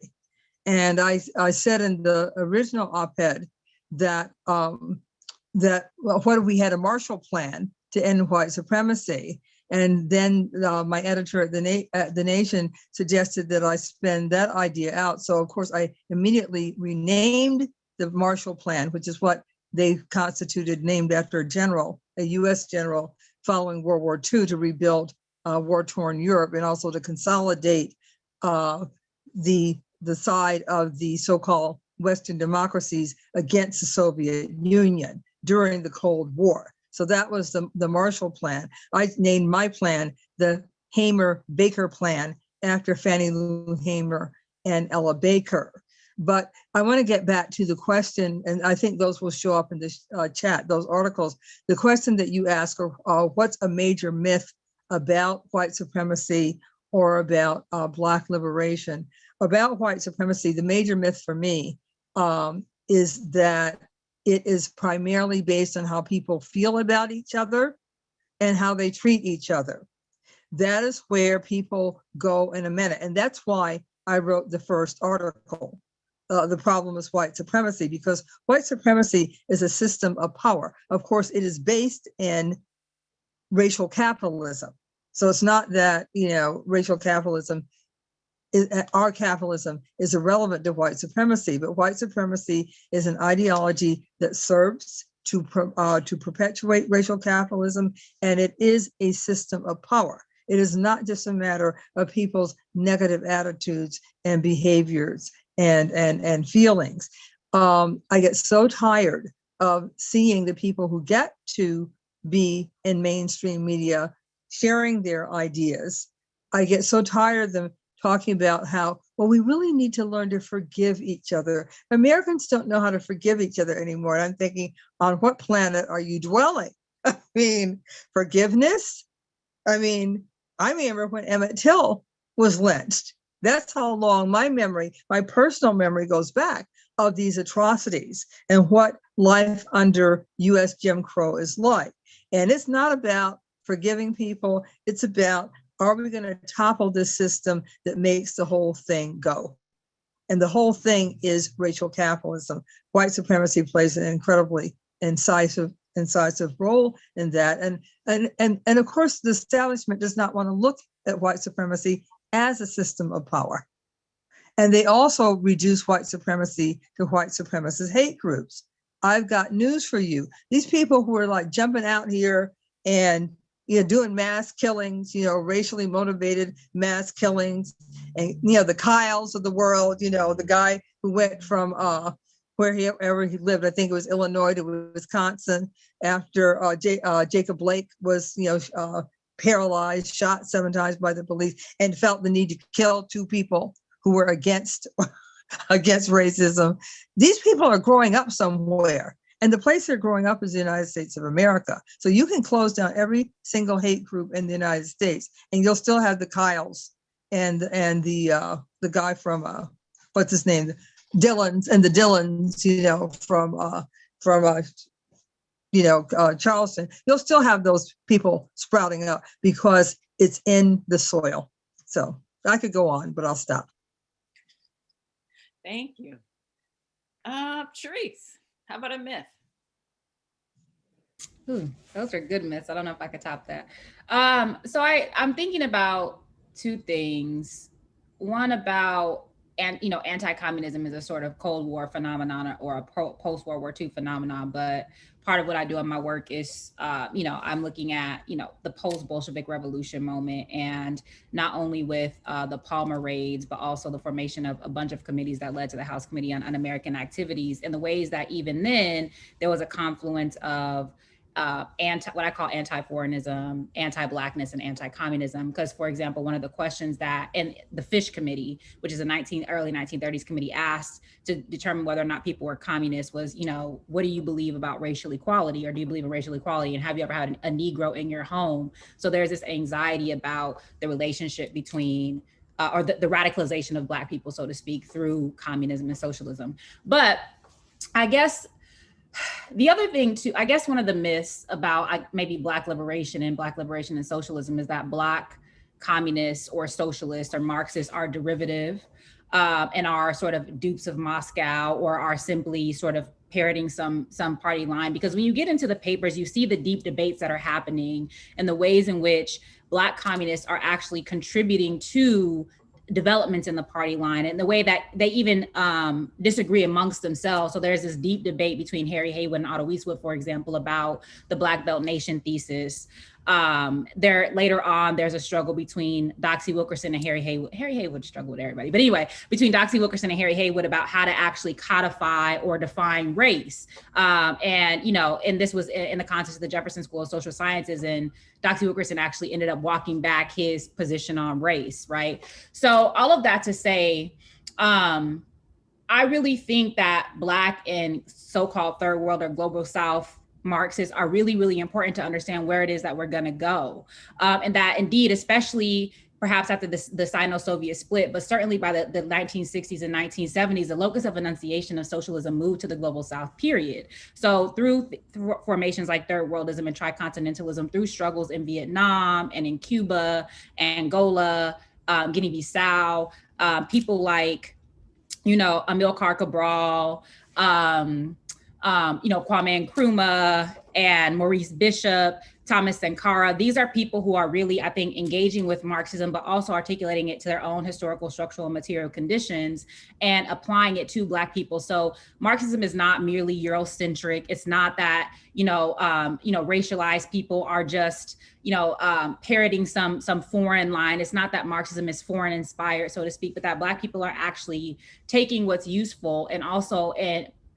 And I said in the original op-ed that what if we had a Marshall Plan to end white supremacy? And then my editor at the Nation suggested that I spin that idea out. So of course I immediately renamed the Marshall Plan, which is what they constituted, named after a U.S. general following World War II, to rebuild war-torn Europe and also to consolidate the side of the so-called Western democracies against the Soviet Union during the Cold War. So that was the Marshall Plan. I named my plan the Hamer-Baker Plan after Fannie Lou Hamer and Ella Baker. But I want to get back to the question, and I think those will show up in this chat, those articles. The question that you ask are what's a major myth about white supremacy or about Black liberation. About white supremacy, the major myth for me is that it is primarily based on how people feel about each other and how they treat each other. That is where people go in a minute. And that's why I wrote the first article, The Problem is White Supremacy, because white supremacy is a system of power. Of course, it is based in racial capitalism. So it's not that, racial capitalism, our capitalism is irrelevant to white supremacy, but white supremacy is an ideology that serves to perpetuate racial capitalism, and it is a system of power. It is not just a matter of people's negative attitudes and behaviors and feelings. I get so tired of seeing the people who get to be in mainstream media sharing their ideas. I get so tired of them talking about how, well, we really need to learn to forgive each other. Americans don't know how to forgive each other anymore. And I'm thinking, on what planet are you dwelling? I mean, forgiveness? I mean, I remember when Emmett Till was lynched. That's how long my personal memory goes back of these atrocities and what life under US Jim Crow is like. And it's not about forgiving people. It's about, are we going to topple this system that makes the whole thing go? And the whole thing is racial capitalism. White supremacy plays an incredibly incisive role in that. And of course, the establishment does not want to look at white supremacy as a system of power. And they also reduce white supremacy to white supremacist hate groups. I've got news for you. These people who are like jumping out here and doing mass killings, racially motivated mass killings, and the Kyles of the world, the guy who went from wherever he lived, I think it was Illinois to Wisconsin, after Jacob Blake was paralyzed, shot 7 times by the police, and felt the need to kill 2 people who were against racism. These people are growing up somewhere. And the place they're growing up is the United States of America. So you can close down every single hate group in the United States, and you'll still have the Kyles and the guy from what's his name, Dillons, and the Dillons, from Charleston. You'll still have those people sprouting up because it's in the soil. So I could go on, but I'll stop. Thank you. Charisse, how about a myth? Ooh, those are good myths. I don't know if I could top that. So I'm thinking about 2 things. One about, anti-communism is a sort of Cold War phenomenon or a post-World War II phenomenon. But part of what I do in my work is, I'm looking at, the post-Bolshevik Revolution moment, and not only with the Palmer raids, but also the formation of a bunch of committees that led to the House Committee on Un-American Activities, and the ways that even then there was a confluence of what I call anti-foreignism, anti-Blackness, and anti-communism. Because, for example, one of the questions that in the Fish Committee, which is a early 1930s committee, asked to determine whether or not people were communists was, what do you believe about racial equality, or do you believe in racial equality, and have you ever had a Negro in your home? So there's this anxiety about the relationship between or the radicalization of Black people, so to speak, through communism and socialism. But I guess the other thing too, I guess one of the myths about maybe Black liberation and socialism is that Black communists or socialists or Marxists are derivative and are sort of dupes of Moscow, or are simply sort of parroting some party line. Because when you get into the papers, you see the deep debates that are happening and the ways in which Black communists are actually contributing to developments in the party line, and the way that they even disagree amongst themselves. So there's this deep debate between Harry Haywood and Otto Eastwood, for example, about the Black Belt Nation thesis. Later on, there's a struggle between Doxy Wilkerson and Harry Haywood. Harry Haywood struggled with everybody, but anyway, between Doxy Wilkerson and Harry Haywood about how to actually codify or define race. And this was in the context of the Jefferson School of Social Sciences, and Doxy Wilkerson actually ended up walking back his position on race, right? So all of that to say, I really think that Black and so-called third world or global South Marxists are really, really important to understand where it is that we're going to go. And that indeed, especially perhaps after the Sino-Soviet split, but certainly by the 1960s and 1970s, the locus of enunciation of socialism moved to the global South, period. So through formations like Third Worldism and Tricontinentalism, through struggles in Vietnam and in Cuba, Angola, Guinea-Bissau, people like, Amilcar Cabral, Kwame Nkrumah and Maurice Bishop, Thomas Sankara. These are people who are really, I think, engaging with Marxism, but also articulating it to their own historical, structural, and material conditions and applying it to Black people. So Marxism is not merely Eurocentric. It's not that, racialized people are just, parroting some foreign line. It's not that Marxism is foreign inspired, so to speak, but that Black people are actually taking what's useful and also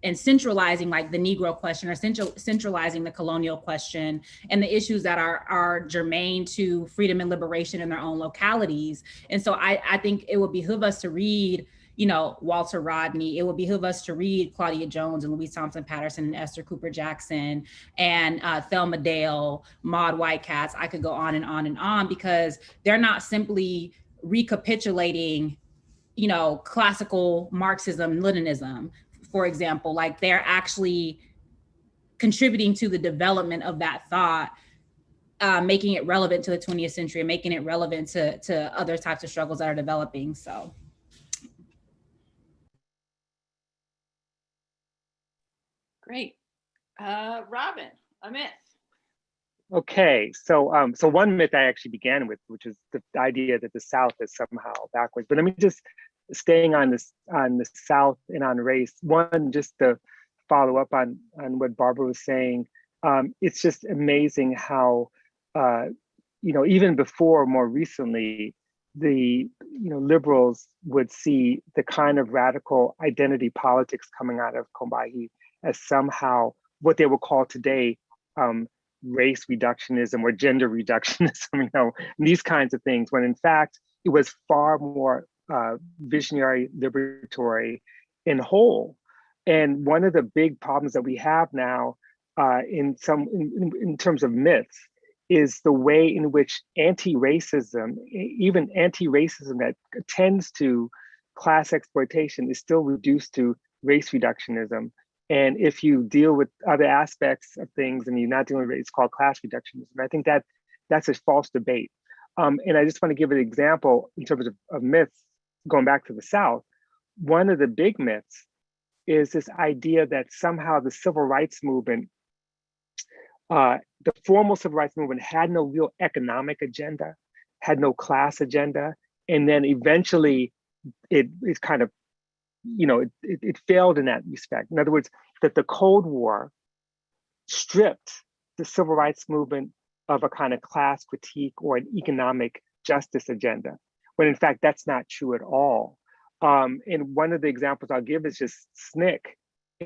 and centralizing like the Negro question or centralizing the colonial question and the issues that are germane to freedom and liberation in their own localities. And so I think it would behoove us to read, Walter Rodney. It would behoove us to read Claudia Jones and Louise Thompson Patterson and Esther Cooper Jackson and Thelma Dale, Maud Whitecats. I could go on and on and on, because they're not simply recapitulating, classical Marxism, Leninism, for example. Like, they're actually contributing to the development of that thought, making it relevant to the 20th century and making it relevant to other types of struggles that are developing. So. Great. Robin, a myth. Okay, so one myth I actually began with, which is the idea that the South is somehow backwards. But let me just, staying on the South and on race, one, just to follow up on what Barbara was saying, it's just amazing how even before, more recently, the liberals would see the kind of radical identity politics coming out of Combahee as somehow what they would call today race reductionism or gender reductionism, these kinds of things, when in fact it was far more visionary, liberatory, and whole. And one of the big problems that we have now in terms of myths is the way in which anti-racism, even anti-racism that tends to class exploitation, is still reduced to race reductionism. And if you deal with other aspects of things and you're not dealing with race, it's called class reductionism. I think that's a false debate. And I just want to give an example in terms of myths, going back to the South. One of the big myths is this idea that somehow the civil rights movement, the formal civil rights movement, had no real economic agenda, had no class agenda, and then eventually it kind of, it failed in that respect. In other words, that the Cold War stripped the civil rights movement of a kind of class critique or an economic justice agenda, when in fact that's not true at all. And one of the examples I'll give is just SNCC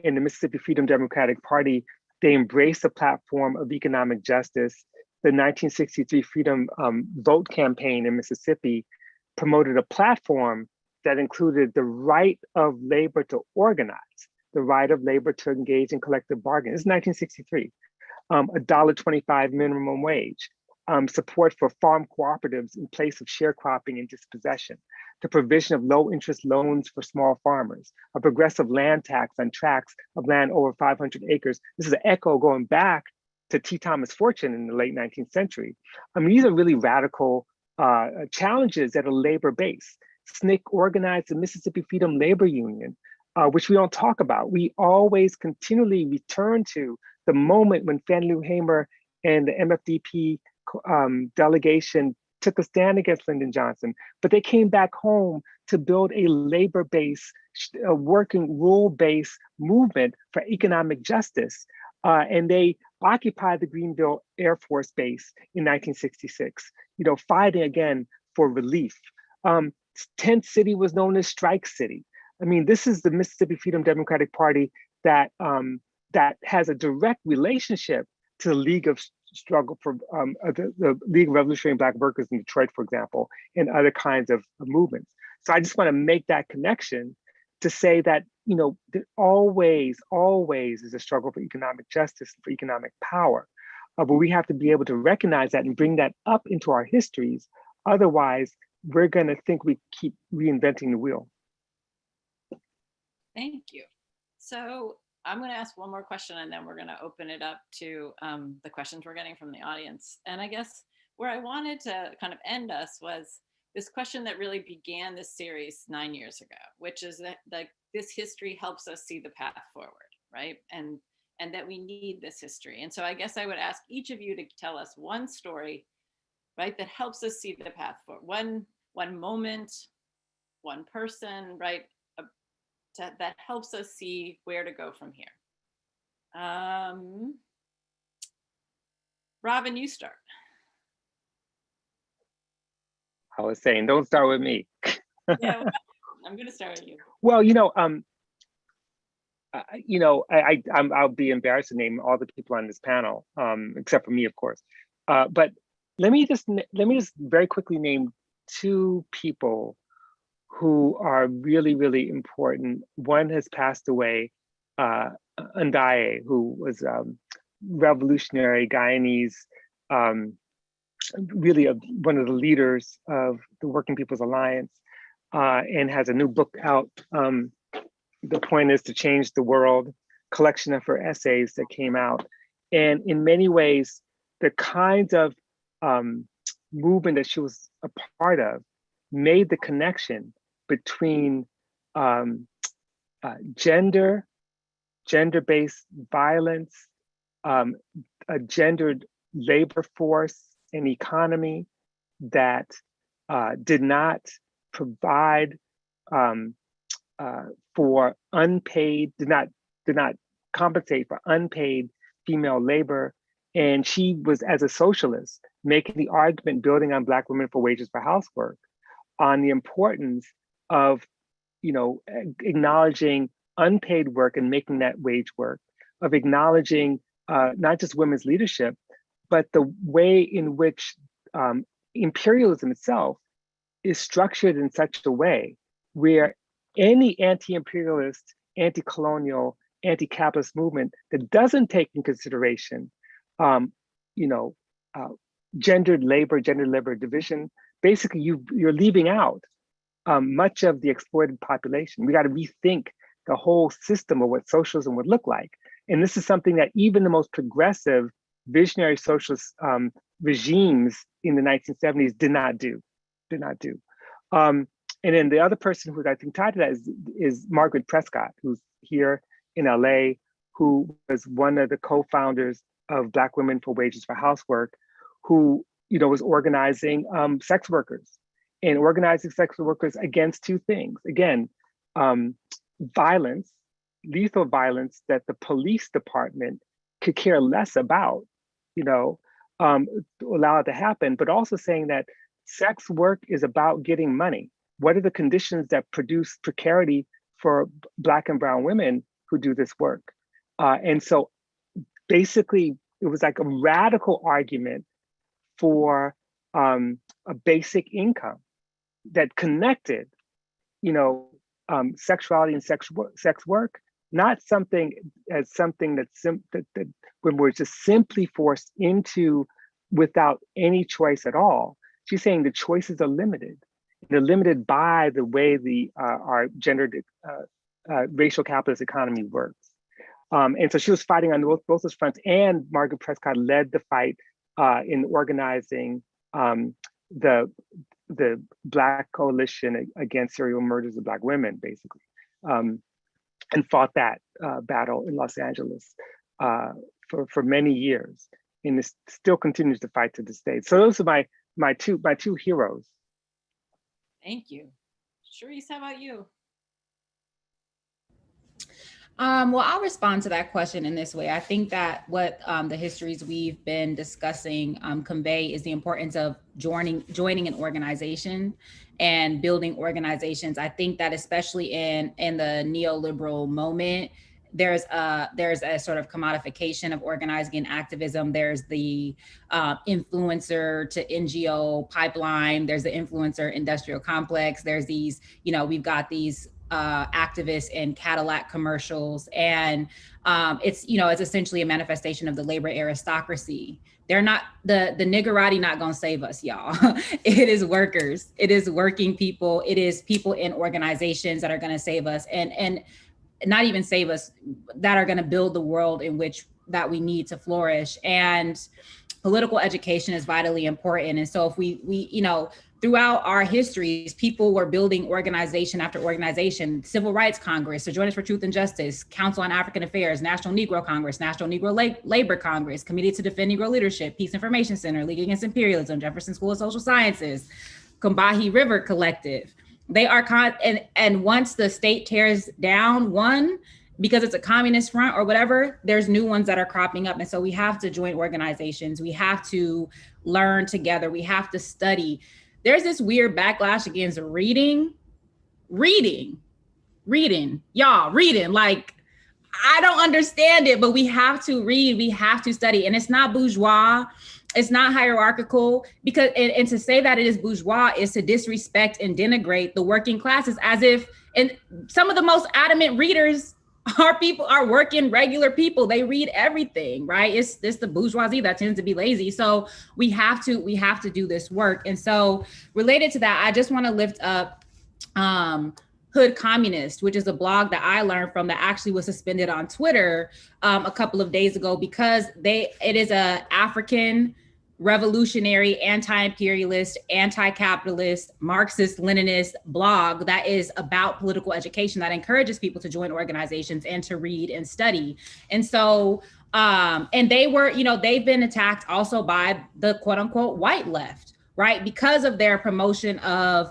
in the Mississippi Freedom Democratic Party. They embraced the platform of economic justice. The 1963 Freedom Vote campaign in Mississippi promoted a platform that included the right of labor to organize, the right of labor to engage in collective bargaining. This is 1963. $1.25 minimum wage, support for farm cooperatives in place of sharecropping and dispossession, the provision of low interest loans for small farmers, a progressive land tax on tracts of land over 500 acres. This is an echo going back to T. Thomas Fortune in the late 19th century. These are really radical challenges at a labor base. SNCC organized the Mississippi Freedom Labor Union, which we don't talk about. We always continually return to the moment when Fannie Lou Hamer and the MFDP delegation took a stand against Lyndon Johnson, but they came back home to build a labor-based, working rule-based movement for economic justice. And they occupied the Greenville Air Force Base in 1966, fighting again for relief. Tent City was known as Strike City. This is the Mississippi Freedom Democratic Party that has a direct relationship to the League of Struggle for the League of Revolutionary Black Workers in Detroit, for example, and other kinds of movements. So I just want to make that connection to say that, there always is a struggle for economic justice, for economic power. But we have to be able to recognize that and bring that up into our histories. Otherwise, we're going to think we keep reinventing the wheel. Thank you. So I'm going to ask one more question, and then we're going to open it up to the questions we're getting from the audience. And I guess where I wanted to kind of end us was this question that really began this series 9 years ago, which is that this history helps us see the path forward, right? And that we need this history. And so I guess I would ask each of you to tell us one story, right, that helps us see the path forward. One moment, one person, right, that helps us see where to go from here. Robin, you start. I was saying, don't start with me. Yeah, well, I'm going to start with you. Well, I'll be embarrassed to name all the people on this panel, except for me, of course. But let me just very quickly name two people who are really, really important. One has passed away, Ndaye, who was revolutionary Guyanese, really one of the leaders of the Working People's Alliance, and has a new book out. The Point is to Change the World, collection of her essays that came out. And in many ways, the kinds of movement that she was a part of made the connection between gender-based violence, a gendered labor force and economy that did not provide for unpaid, did not compensate for unpaid female labor. And she was, as a socialist, making the argument, building on Black women for wages for housework, on the importance of, acknowledging unpaid work and making that wage work, of acknowledging not just women's leadership, but the way in which imperialism itself is structured in such a way where any anti-imperialist, anti-colonial, anti-capitalist movement that doesn't take in consideration, gendered labor division, basically you're leaving out much of the exploited population. We got to rethink the whole system of what socialism would look like. And this is something that even the most progressive visionary socialist regimes in the 1970s did not do. And then the other person who I think tied to that is Margaret Prescott, who's here in LA, who was one of the co-founders of Black Women for Wages for Housework, who was organizing sex workers and organizing sex workers against two things. Again, violence, lethal violence that the police department could care less about, allow it to happen, but also saying that sex work is about getting money. What are the conditions that produce precarity for Black and brown women who do this work? And so basically, it was like a radical argument for a basic income that connected, sexuality and sex work, not something as something that when we're just simply forced into without any choice at all. She's saying the choices are limited. They're limited by the way our gendered racial capitalist economy works. And so she was fighting on both those fronts, and Margaret Prescott led the fight in organizing the Black coalition against serial murders of Black women, basically, and fought that battle in Los Angeles for many years, and it still continues to fight to this day. So those are my two heroes. Thank you. Charisse, how about you? Well, I'll respond to that question in this way. I think that what the histories we've been discussing convey is the importance of joining an organization and building organizations. I think that especially in the neoliberal moment, there's a sort of commodification of organizing and activism. There's the influencer to NGO pipeline. There's the influencer industrial complex. There's these, we've got these activists in Cadillac commercials. And it's essentially a manifestation of the labor aristocracy. They're not, the niggerati not gonna save us, y'all. It is workers, it is working people, it is people in organizations that are gonna save us, and not even save us, that are gonna build the world in which that we need to flourish. And political education is vitally important. And so if we throughout our histories, people were building organization after organization: Civil Rights Congress, Sojourners for Truth and Justice, Council on African Affairs, National Negro Congress, National Negro Labor Congress, Committee to Defend Negro Leadership, Peace Information Center, League Against Imperialism, Jefferson School of Social Sciences, Combahee River Collective. They are and once the state tears down one, because it's a communist front or whatever, there's new ones that are cropping up. And so we have to join organizations. We have to learn together. We have to study. There's this weird backlash against reading. Y'all, reading. Like, I don't understand it, but we have to read. We have to study. And it's not bourgeois. It's not hierarchical, because, and to say that it is bourgeois is to disrespect and denigrate the working classes, as if, and some of the most adamant readers are working regular people. They read everything, right? It's the bourgeoisie that tends to be lazy. So we have to do this work. And so related to that, I just want to lift up Hood Communist, which is a blog that I learned from, that actually was suspended on Twitter a couple of days ago, because it is a African revolutionary, anti-imperialist, anti-capitalist, Marxist-Leninist blog that is about political education, that encourages people to join organizations and to read and study. And so, and they were, they've been attacked also by the quote unquote white left, right? Because of their promotion of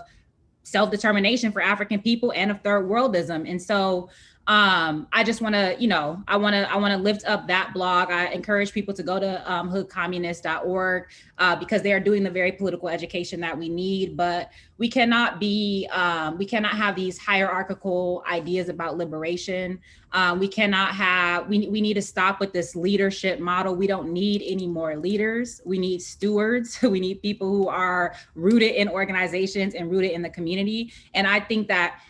self-determination for African people and of third worldism. And so I just want to, I want to lift up that blog. I encourage people to go to hoodcommunist.org because they are doing the very political education that we need. But we cannot have these hierarchical ideas about liberation. We need to stop with this leadership model. We don't need any more leaders. We need stewards. We need people who are rooted in organizations and rooted in the community. And I think that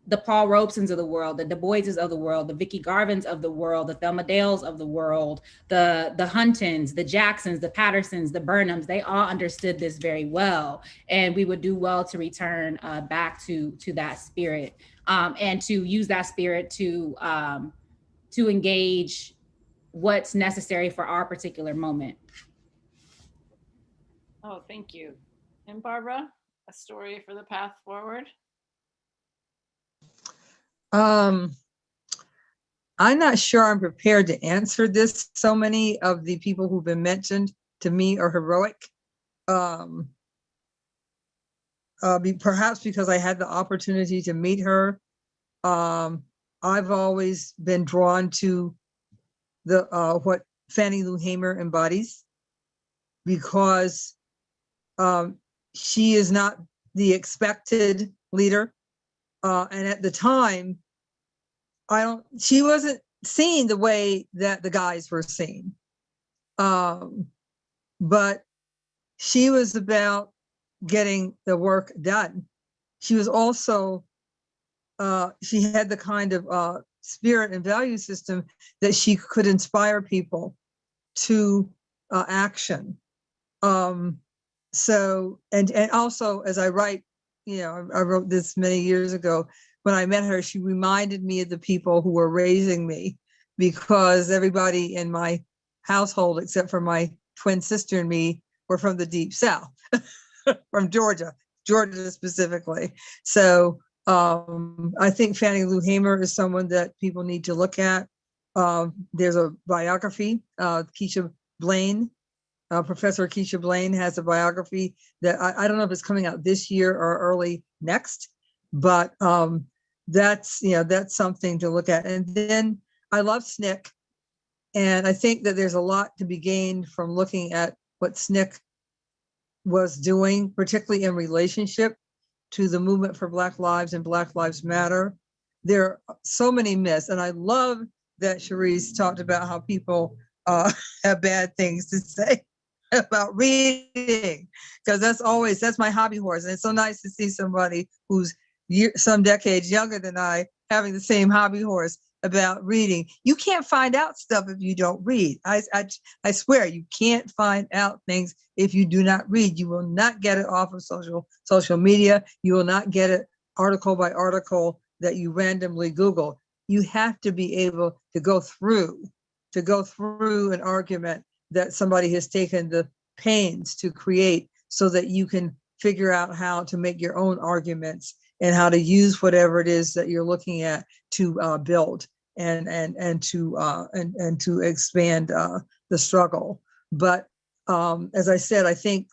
the Paul Robesons of the world, the Du Boises of the world, the Vicky Garvins of the world, the Thelma Dales of the world, the Huntons, the Jacksons, the Pattersons, the Burnhams, they all understood this very well. And we would do well to return back to that spirit and to use that spirit to engage what's necessary for our particular moment. Oh, thank you. And Barbara, a story for the path forward? I'm not sure I'm prepared to answer this. So many of the people who've been mentioned to me are heroic. Perhaps because I had the opportunity to meet her. I've always been drawn to what Fannie Lou Hamer embodies, because she is not the expected leader. And at the time, she wasn't seen the way that the guys were seen. But she was about getting the work done. She was also, she had the kind of spirit and value system that she could inspire people to action. So, and also, as I write, I wrote this many years ago. When I met her, she reminded me of the people who were raising me, because everybody in my household, except for my twin sister and me, were from the Deep South, from Georgia specifically. So I think Fannie Lou Hamer is someone that people need to look at. There's a biography, Keisha Blaine. Professor Keisha Blaine has a biography that I don't know if it's coming out this year or early next, but that's something to look at. And then I love SNCC, and I think that there's a lot to be gained from looking at what SNCC was doing, particularly in relationship to the movement for Black Lives and Black Lives Matter. There are so many myths, and I love that Charisse talked about how people have bad things to say about reading, because that's my hobby horse. And it's so nice to see somebody who's some decades younger than I, having the same hobby horse about reading. You can't find out stuff if you don't read. I swear, you can't find out things if you do not read. You will not get it off of social media. You will not get it article by article that you randomly Google. You have to be able to go through an argument that somebody has taken the pains to create, so that you can figure out how to make your own arguments and how to use whatever it is that you're looking at to build and to expand the struggle. But as I said, I think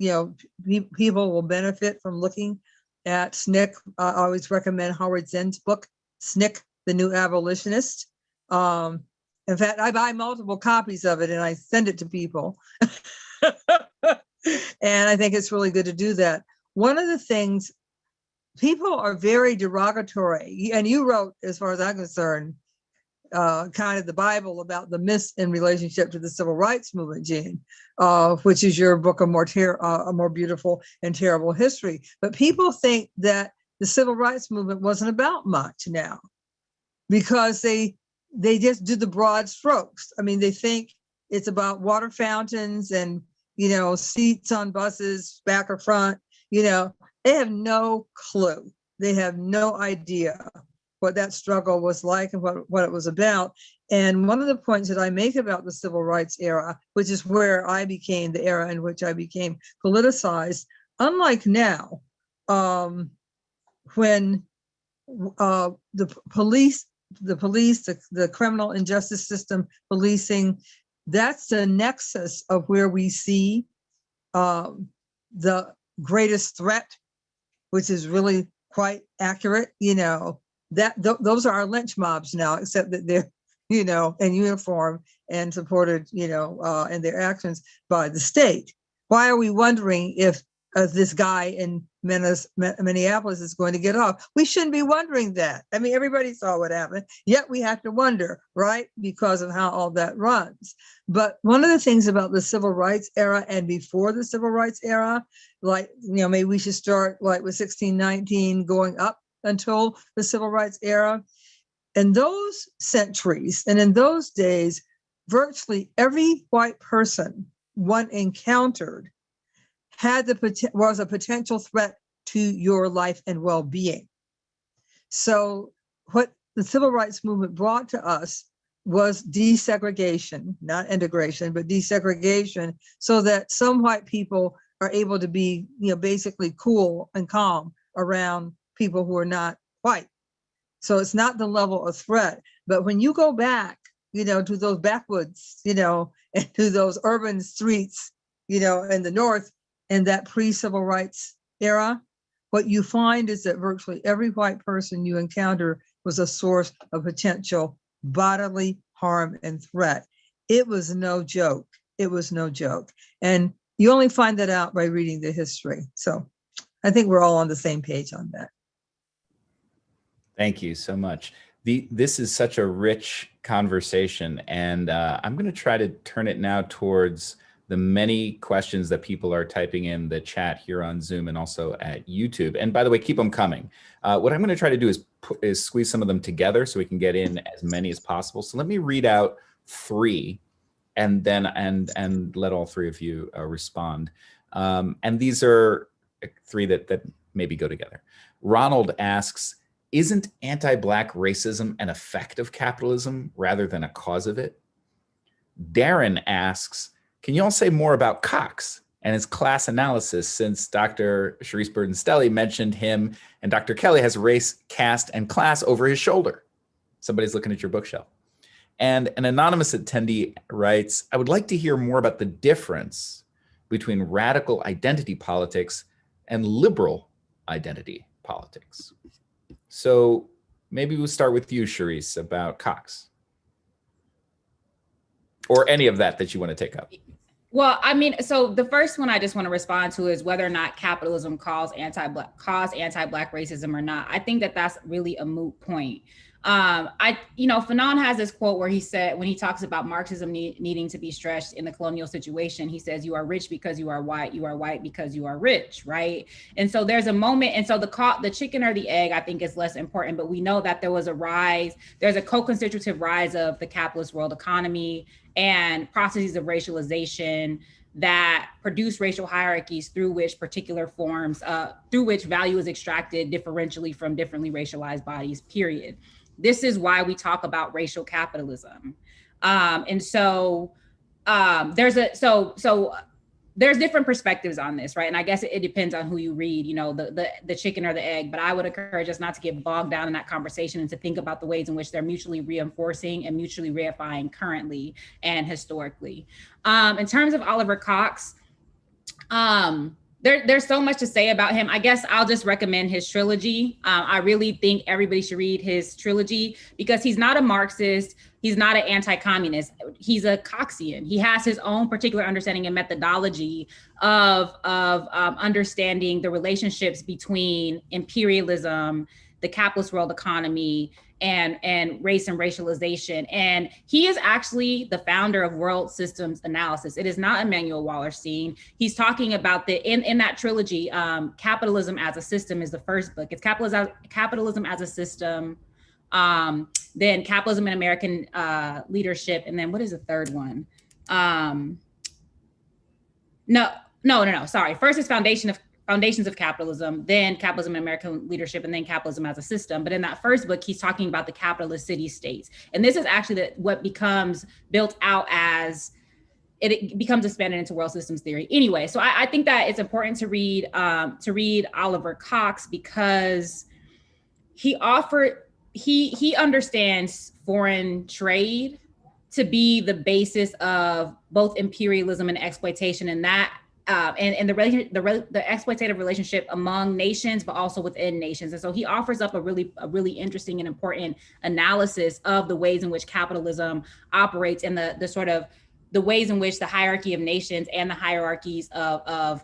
people will benefit from looking at SNCC. I always recommend Howard Zinn's book, SNCC, The New Abolitionist. In fact, I buy multiple copies of it and I send it to people. And I think it's really good to do that. One of the things, people are very derogatory, and you wrote, as far as I'm concerned, kind of the Bible about the myths in relationship to the civil rights movement, Jean, which is your book, A More Beautiful and Terrible History. But people think that the civil rights movement wasn't about much now, because they just do the broad strokes. I mean, they think it's about water fountains and, seats on buses, back or front. They have no clue. They have no idea what that struggle was like and what it was about. And one of the points that I make about the civil rights era, which is where I became, the era in which I became politicized, unlike now, when the police, the criminal injustice system, policing, that's the nexus of where we see the greatest threat, which is really quite accurate. Those are our lynch mobs now, except that they're, in uniform and supported, in their actions by the state. Why are we wondering if this guy in Minneapolis is going to get off? We shouldn't be wondering that. I mean, everybody saw what happened, yet we have to wonder, right? Because of how all that runs. But one of the things about the civil rights era and before the civil rights era, like, maybe we should start like with 1619 going up until the civil rights era. In those centuries and in those days, virtually every white person one encountered was a potential threat to your life and well-being. So what the civil rights movement brought to us was desegregation, not integration, but desegregation, so that some white people are able to be, basically cool and calm around people who are not white. So it's not the level of threat. But when you go back, to those backwoods, and to those urban streets, in the North, in that pre-civil rights era, what you find is that virtually every white person you encounter was a source of potential bodily harm and threat. It was no joke. It was no joke. And you only find that out by reading the history. So I think we're all on the same page on that. Thank you so much. This is such a rich conversation, and I'm going to try to turn it now towards the many questions that people are typing in the chat here on Zoom and also at YouTube. And by the way, keep them coming. What I'm going to try to do is squeeze some of them together so we can get in as many as possible. So let me read out three, and then and let all three of you respond. And these are three that maybe go together. Ronald asks, isn't anti-Black racism an effect of capitalism rather than a cause of it? Darren asks, can you all say more about Cox and his class analysis, since Dr. Charisse Burden-Stelly mentioned him and Dr. Kelley has race, caste, and class over his shoulder? Somebody's looking at your bookshelf. And an anonymous attendee writes, I would like to hear more about the difference between radical identity politics and liberal identity politics. So maybe we'll start with you, Charisse, about Cox. Or any of that you want to take up. Well, I mean, so the first one I just want to respond to is whether or not capitalism caused anti-Black racism or not. I think that that's really a moot point. Fanon has this quote where he said, when he talks about Marxism needing to be stretched in the colonial situation, he says, you are rich because you are white because you are rich, right? And so there's a moment, and so the chicken or the egg, I think, is less important, but we know that there was there's a co-constitutive rise of the capitalist world economy and processes of racialization that produce racial hierarchies through which through which value is extracted differentially from differently racialized bodies, period. This is why we talk about racial capitalism. There's different perspectives on this, right? And I guess it depends on who you read, the chicken or the egg, but I would encourage us not to get bogged down in that conversation and to think about the ways in which they're mutually reinforcing and mutually reifying currently and historically. In terms of Oliver Cox, there's so much to say about him. I guess I'll just recommend his trilogy. I really think everybody should read his trilogy because he's not a Marxist. He's not an anti-communist. He's a Coxian. He has his own particular understanding and methodology of understanding the relationships between imperialism, the capitalist world economy, and race and racialization. And he is actually the founder of world systems analysis. It is not Emanuel Wallerstein. He's talking about in that trilogy, Capitalism as a System is the first book. It's Capitalism as a System, then Capitalism in American Leadership, and then what is the third one? Sorry. First is Foundations of Capitalism, then Capitalism in American Leadership, and then Capitalism as a System. But in that first book, he's talking about the capitalist city-states. And this is actually what becomes built out as, it becomes expanded into world systems theory. Anyway, so I think that it's important to read Oliver Cox because he understands foreign trade to be the basis of both imperialism and exploitation, and that and the exploitative relationship among nations, but also within nations. And so he offers up a really interesting and important analysis of the ways in which capitalism operates and the ways in which the hierarchy of nations and the hierarchies of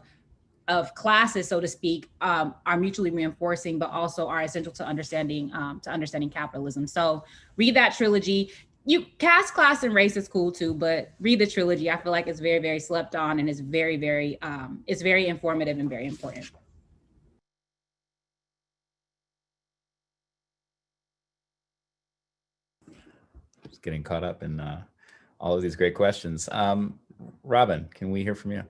classes, so to speak, are mutually reinforcing, but also are essential to understanding capitalism. So read that trilogy. You cast class and race is cool too, but read the trilogy. I feel like it's very, very slept on, and it's very, very, it's very informative and very important. Just getting caught up in all of these great questions. Robin, can we hear from you?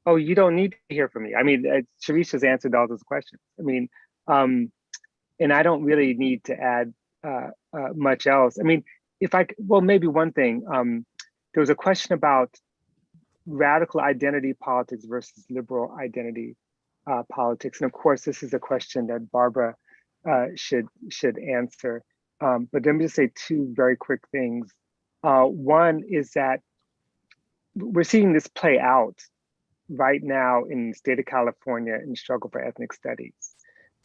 Oh, you don't need to hear from me. I mean, Charisse has answered all those questions. I mean, and I don't really need to add much else. I mean, maybe one thing. There was a question about radical identity politics versus liberal identity politics, and of course, this is a question that Barbara should answer. But let me just say two very quick things. One is that we're seeing this play out right now in the state of California in the struggle for ethnic studies.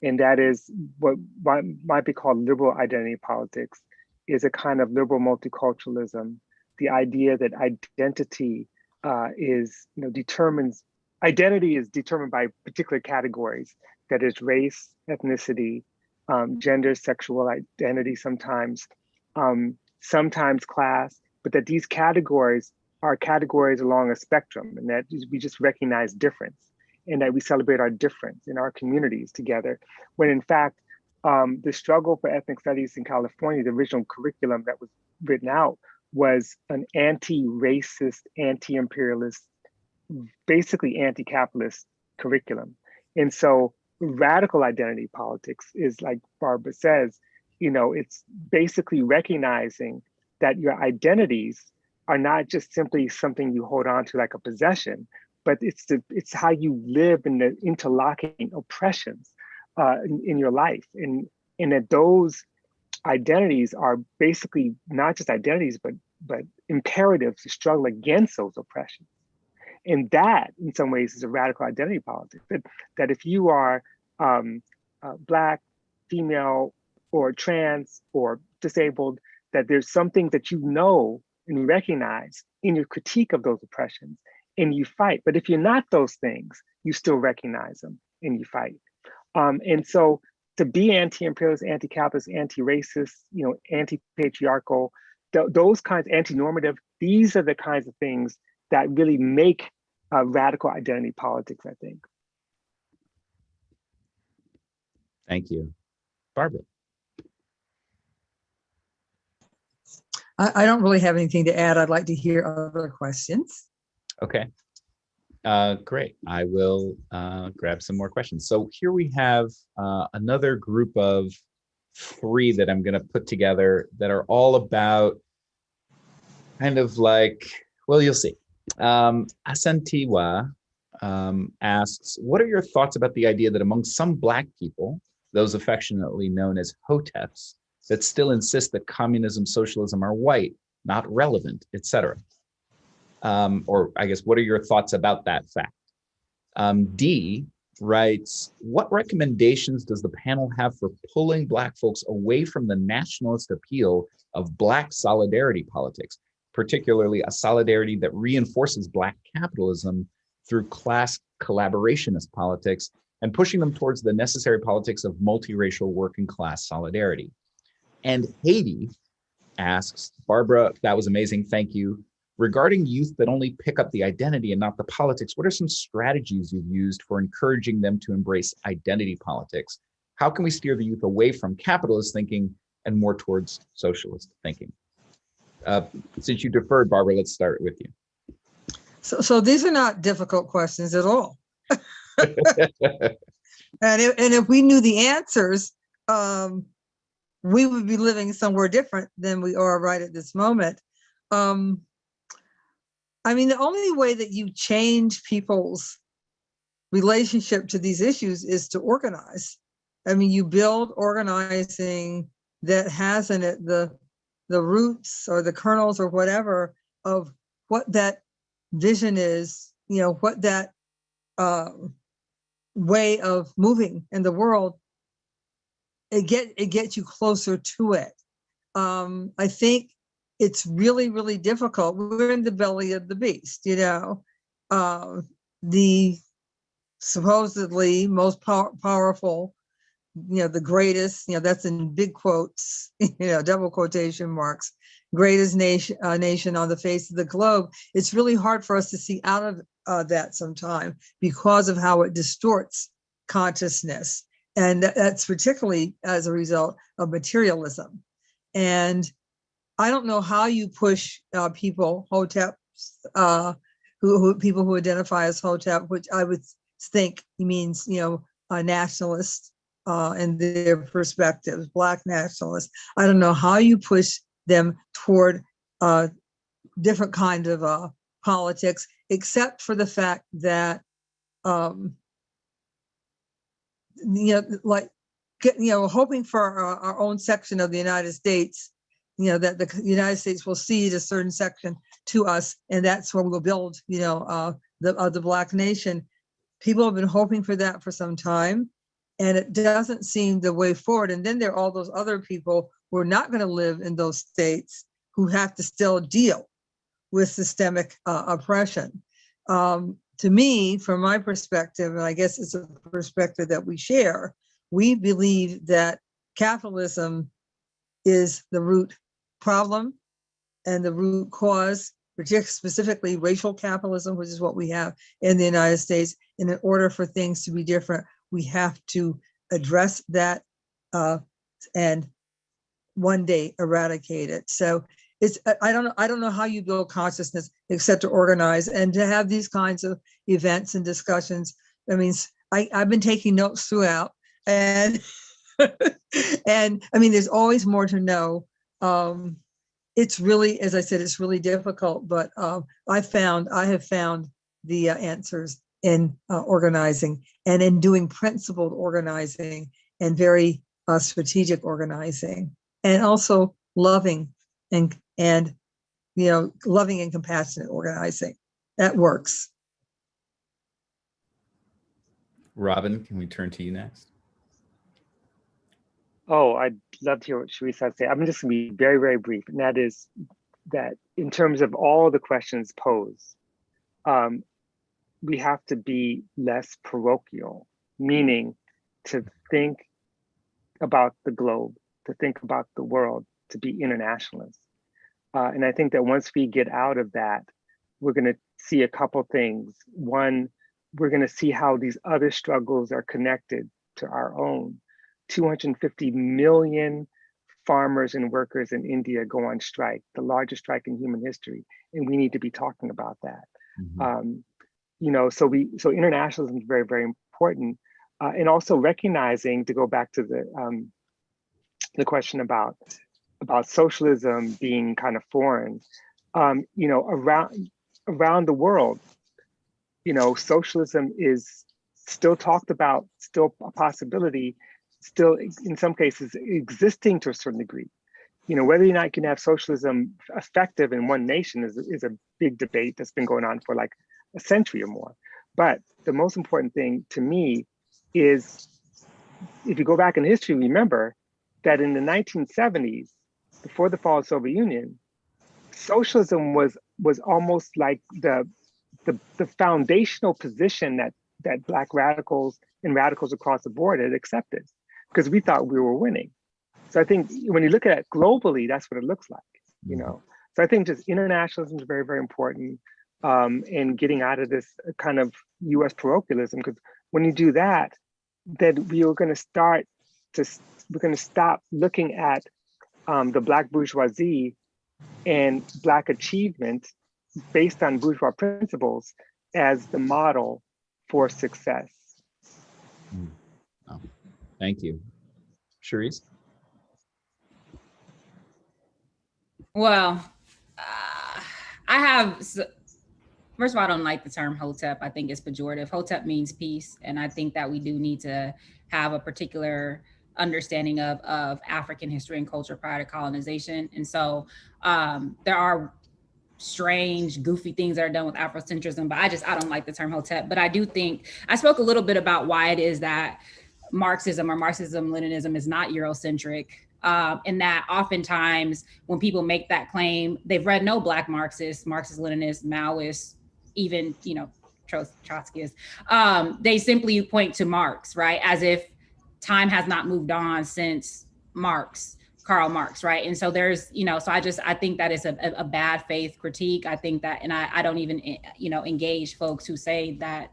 And that is what might be called liberal identity politics, is a kind of liberal multiculturalism. The idea that identity identity is determined by particular categories, that is race, ethnicity, gender, sexual identity sometimes class, but that these categories are categories along a spectrum, and that we just recognize difference, and that we celebrate our difference in our communities together. When in fact, the struggle for ethnic studies in California, the original curriculum that was written out, was an anti-racist, anti-imperialist, basically anti-capitalist curriculum. And so radical identity politics is, like Barbara says, it's basically recognizing that your identities are not just simply something you hold on to like a possession, but it's how you live in the interlocking oppressions in your life. And that those identities are basically not just identities, but imperatives to struggle against those oppressions. And that, in some ways, is a radical identity politics. That if you are Black, female, or trans, or disabled, that there's something that and recognize in your critique of those oppressions, and you fight. But if you're not those things, you still recognize them and you fight. And so to be anti-imperialist, anti-capitalist, anti-racist, anti-patriarchal, those kinds, anti-normative, these are the kinds of things that really make radical identity politics, I think. Thank you. Barbara. I don't really have anything to add. I'd like to hear other questions. Okay. Great. I will grab some more questions. So here we have another group of 3 that I'm going to put together that are all about kind of like, well, you'll see. Asantiwa asks, what are your thoughts about the idea that among some Black people, those affectionately known as HOTEPs, that still insist that communism, socialism are white, not relevant, etc.? Or I guess, what are your thoughts about that fact? D writes, what recommendations does the panel have for pulling Black folks away from the nationalist appeal of Black solidarity politics, particularly a solidarity that reinforces Black capitalism through class collaborationist politics and pushing them towards the necessary politics of multiracial working class solidarity? And Haiti asks, Barbara, that was amazing, thank you. Regarding youth that only pick up the identity and not the politics, what are some strategies you've used for encouraging them to embrace identity politics? How can we steer the youth away from capitalist thinking and more towards socialist thinking? Since you deferred, Barbara, let's start with you. So these are not difficult questions at all. And if we knew the answers, we would be living somewhere different than we are right at this moment. I mean, the only way that you change people's relationship to these issues is to organize. I mean, you build organizing that has in it the roots or the kernels or whatever of what that vision is, what that way of moving in the world. It gets you closer to it. I think it's really, really difficult. We're in the belly of the beast, the supposedly most powerful, the greatest, that's in big quotes, double quotation marks, greatest nation on the face of the globe. It's really hard for us to see out of that sometime because of how it distorts consciousness. And that's particularly as a result of materialism. And I don't know how you push people, HOTEPs, people who identify as HOTEP, which I would think means, nationalists and their perspectives, Black nationalists. I don't know how you push them toward different kind of politics, except for the fact that, hoping for our own section of the United States, that the United States will cede a certain section to us, and that's where we'll build, the Black nation. People have been hoping for that for some time, and it doesn't seem the way forward. And then there are all those other people who are not going to live in those states who have to still deal with systemic oppression. To me, from my perspective, and I guess it's a perspective that we share, we believe that capitalism is the root problem and the root cause, specifically racial capitalism, which is what we have in the United States. And in order for things to be different, we have to address that and one day eradicate it. So I don't know how you build consciousness except to organize and to have these kinds of events and discussions. I mean, I've been taking notes throughout, and and I mean, there's always more to know. It's really, as I said, it's really difficult, but I have found the answers in organizing and in doing principled organizing and very strategic organizing, and also loving and loving and compassionate organizing. That works. Robin, can we turn to you next? Oh, I'd love to hear what Charisse has to say. I'm just going to be very, very brief. And that is that in terms of all the questions posed, we have to be less parochial, meaning to think about the globe, to think about the world, to be internationalists. And I think that once we get out of that, we're going to see a couple things. One, we're going to see how these other struggles are connected to our own. 250 million farmers and workers in India go on strike, the largest strike in human history, and we need to be talking about that. So internationalism is very, very important, and also recognizing, to go back to the question about socialism being kind of foreign, around the world, socialism is still talked about, still a possibility, still in some cases existing to a certain degree. Whether or not you can have socialism effective in one nation is a big debate that's been going on for like a century or more. But the most important thing to me is, if you go back in history, remember that in the 1970s, before the fall of the Soviet Union, socialism was almost like the foundational position that Black radicals and radicals across the board had accepted, because we thought we were winning. So I think when you look at it globally, that's what it looks like, So I think just internationalism is very, very important, in getting out of this kind of US parochialism, because when you do that, then we're going to stop looking at the Black bourgeoisie and Black achievement based on bourgeois principles as the model for success. Oh, thank you. Charisse? Well, first of all, I don't like the term Hotep. I think it's pejorative. Hotep means peace. And I think that we do need to have a particular understanding of African history and culture prior to colonization. And so there are strange, goofy things that are done with Afrocentrism, but I don't like the term Hotep. But I do think, I spoke a little bit about why it is that Marxism or Marxism-Leninism is not Eurocentric. And that oftentimes when people make that claim, they've read no Black Marxists, Marxist-Leninists, Maoists, even, Trotskyists. They simply point to Marx, right? As if time has not moved on since Karl Marx, right? And so there's, I think that is a bad faith critique. I think that, and I don't even, engage folks who say that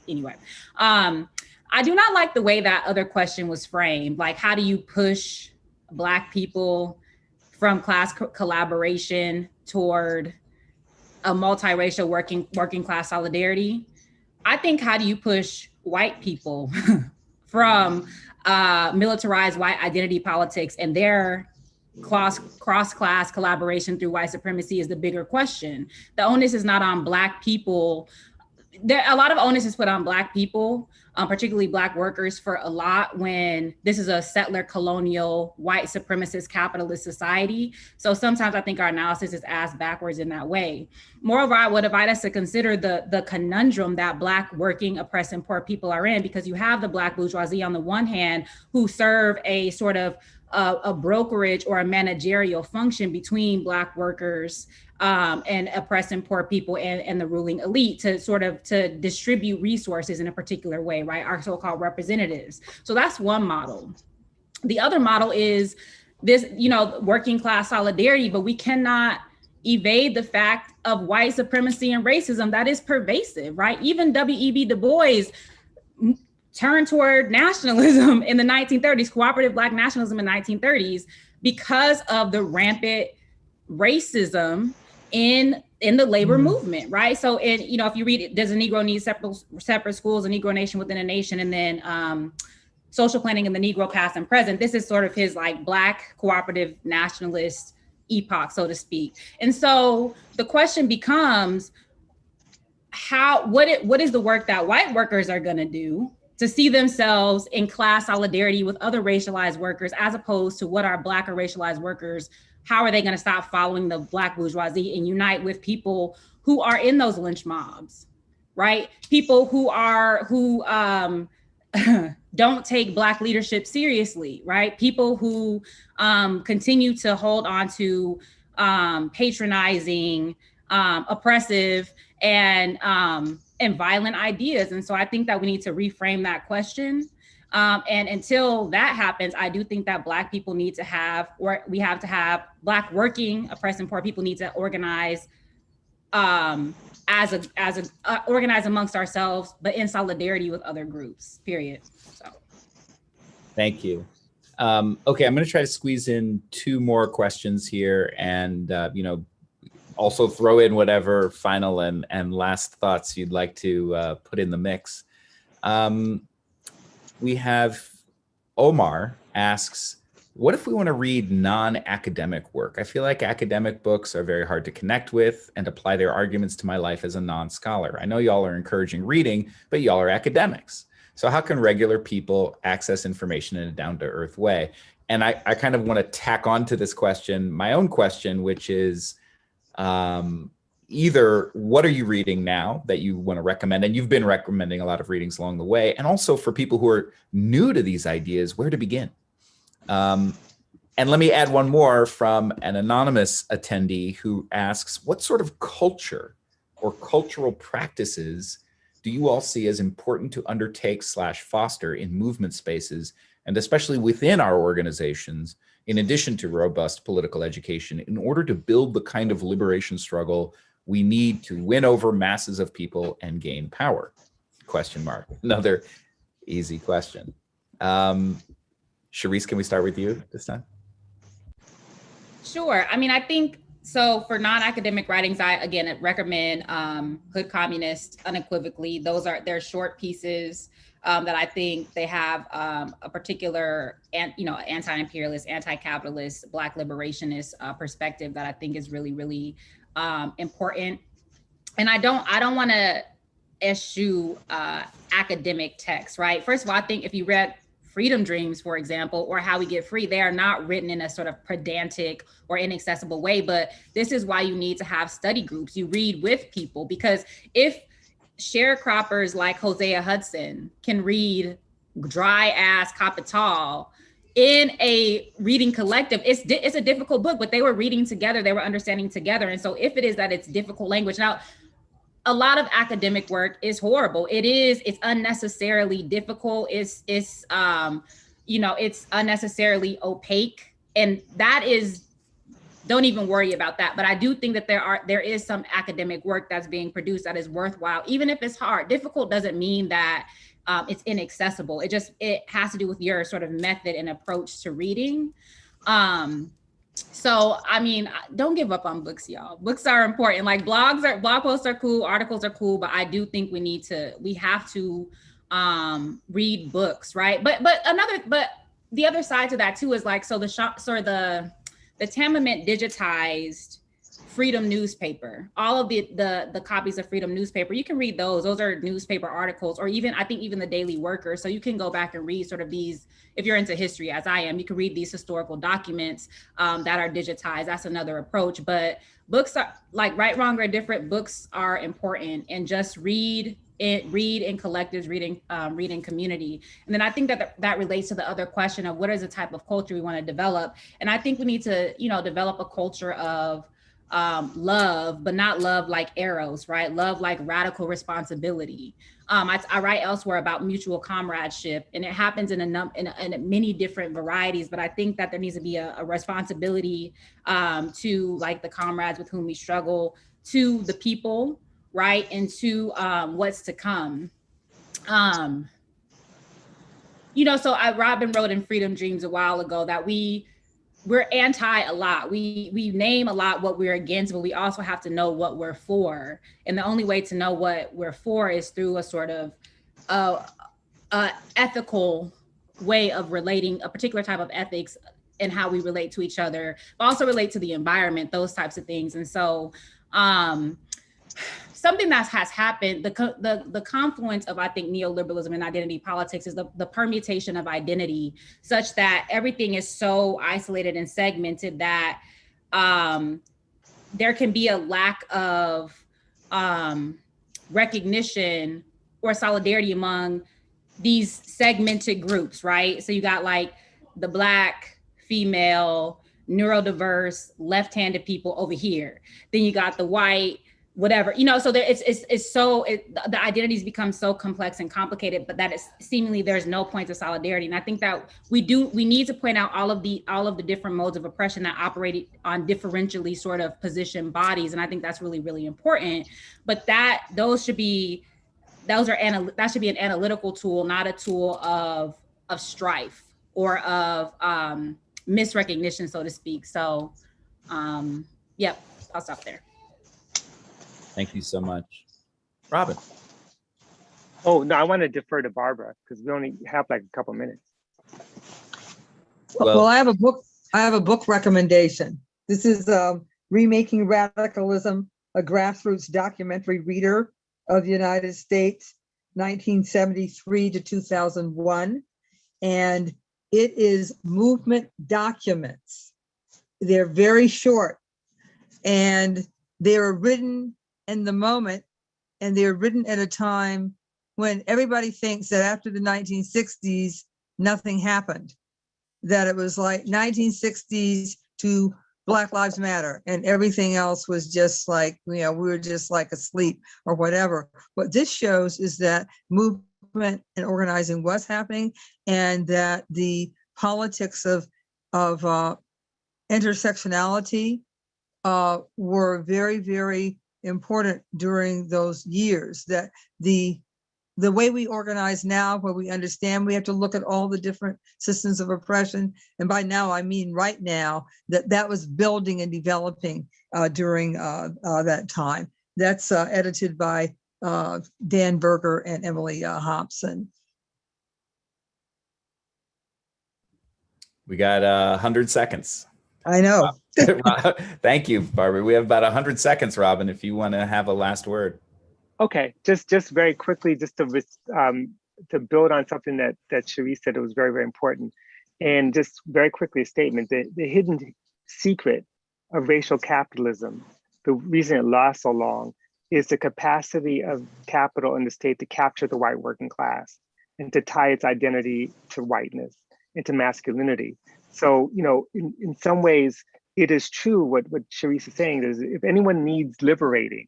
anyway. I do not like the way that other question was framed. Like, how do you push Black people from class collaboration toward a multiracial working class solidarity? I think, how do you push white people from militarized white identity politics and their cross-class collaboration through white supremacy is the bigger question. The onus is not on Black people. A lot of onus is put on Black people, particularly Black workers, for a lot when this is a settler, colonial, white supremacist, capitalist society. So sometimes I think our analysis is asked backwards in that way. Moreover, I would invite us to consider the conundrum that Black working, oppressed, and poor people are in, because you have the Black bourgeoisie on the one hand, who serve a sort of a brokerage or a managerial function between Black workers and oppressed and poor people and the ruling elite to distribute resources in a particular way, right? Our so-called representatives. So that's one model. The other model is this, working class solidarity, but we cannot evade the fact of white supremacy and racism that is pervasive, right? Even W.E.B. Du Bois turned toward nationalism in the 1930s, cooperative Black nationalism in the 1930s, because of the rampant racism in the labor movement, right? So, if you read it, does a Negro need separate schools, a Negro nation within a nation, and then social planning in the Negro past and present. This is sort of his like Black cooperative nationalist epoch, so to speak. And so the question becomes, what is the work that white workers are going to do to see themselves in class solidarity with other racialized workers, as opposed to what are Black or racialized workers? How are they going to stop following the Black bourgeoisie and unite with people who are in those lynch mobs, right? People who don't take Black leadership seriously, right? People who continue to hold on to patronizing, oppressive, and violent ideas. And so I think that we need to reframe that question. And until that happens, I do think that Black people need to have, or we have to have, Black working, oppressed and poor people need to organize organize amongst ourselves, but in solidarity with other groups, period. So. Thank you. Okay, I'm going to try to squeeze in 2 more questions here, and also throw in whatever final and last thoughts you'd like to put in the mix. We have Omar asks, what if we want to read non-academic work? I feel like academic books are very hard to connect with and apply their arguments to my life as a non-scholar. I know y'all are encouraging reading, but y'all are academics. So how can regular people access information in a down-to-earth way? And I kind of want to tack on to this question, my own question, which is either what are you reading now that you want to recommend? And you've been recommending a lot of readings along the way. And also for people who are new to these ideas, where to begin? And let me add one more from an anonymous attendee who asks, what sort of culture or cultural practices do you all see as important to undertake / foster in movement spaces, and especially within our organizations, in addition to robust political education, in order to build the kind of liberation struggle we need to win over masses of people and gain power? ? Another easy question. Charisse, can we start with you this time? Sure. I mean, I think, so for non-academic writings, I, again, recommend Hood Communist unequivocally. They're short pieces that I think they have a particular, anti-imperialist, anti-capitalist, Black liberationist perspective that I think is really, really important. And I don't want to eschew academic text, right? First of all, I think if you read Freedom Dreams, for example, or How We Get Free, they are not written in a sort of pedantic or inaccessible way, but this is why you need to have study groups. You read with people, because if sharecroppers like Hosea Hudson can read dry ass Capital in a reading collective, it's a difficult book, but they were reading together, they were understanding together. And so if it is that it's difficult language, now, a lot of academic work is horrible. It's unnecessarily difficult. It's unnecessarily opaque. And that is, don't even worry about that. But I do think that there is some academic work that's being produced that is worthwhile, even if it's hard. Difficult doesn't mean that it's inaccessible. It has to do with your sort of method and approach to reading. So, I mean, don't give up on books, y'all. Books are important. Like blog posts are cool, articles are cool, but I do think we have to read books, right? But the other side to that too is like, so the Tamament digitized Freedom newspaper, all of the copies of Freedom newspaper, you can read those. Those are newspaper articles, or even, I think even the Daily Worker. So you can go back and read sort of these, if you're into history as I am, you can read these historical documents that are digitized. That's another approach. But books are like Right, Wrong, or Different. Books are important, and just read in collectives, reading community. And then I think that relates to the other question of what is the type of culture we want to develop. And I think we need to, develop a culture of love, but not love like arrows, right? Love like radical responsibility. I write elsewhere about mutual comradeship, and it happens in many different varieties, but I think that there needs to be a responsibility to like the comrades with whom we struggle, to the people, right? And to what's to come. So Robin wrote in Freedom Dreams a while ago that we're anti a lot. We name a lot what we're against, but we also have to know what we're for. And the only way to know what we're for is through a sort of ethical way of relating, a particular type of ethics and how we relate to each other, but also relate to the environment, those types of things. And so something that has happened, the confluence of, I think, neoliberalism and identity politics is the permutation of identity, such that everything is so isolated and segmented that there can be a lack of recognition or solidarity among these segmented groups, right? So you got like the Black, female, neurodiverse, left-handed people over here. Then you got the white, whatever, you know, so there the identities become so complex and complicated, but that is seemingly there's no points of solidarity. And I think that we need to point out all of the different modes of oppression that operate on differentially sort of positioned bodies. And I think that's really, really important. But that should be an analytical tool, not a tool of strife or of misrecognition, so to speak. So yep, I'll stop there. Thank you so much. Robin. Oh, no, I want to defer to Barbara because we only have like a couple minutes. Well, I have a book recommendation. This is Remaking Radicalism, a grassroots documentary reader of the United States, 1973 to 2001. And it is movement documents. They're very short and they are written in the moment, and they're written at a time when everybody thinks that after the 1960s, nothing happened, that it was like 1960s to Black Lives Matter and everything else was just like, you know, we were just like asleep or whatever. What this shows is that movement and organizing was happening, and that the politics of intersectionality were very, very important during those years. That the way we organize now, where we understand we have to look at all the different systems of oppression, and by now I mean right now, that was building and developing during that time. That's edited by Dan Berger and Emily Hobson. We got 100 seconds. I know. Thank you, Barbara. We have about 100 seconds, Robin, if you want to have a last word. Okay, just very quickly, just to build on something that Charisse said, it was very, very important. And just very quickly, a statement, the hidden secret of racial capitalism, the reason it lasts so long, is the capacity of capital in the state to capture the white working class and to tie its identity to whiteness and to masculinity. So, you know, in some ways, it is true what Charisse is saying, is if anyone needs liberating,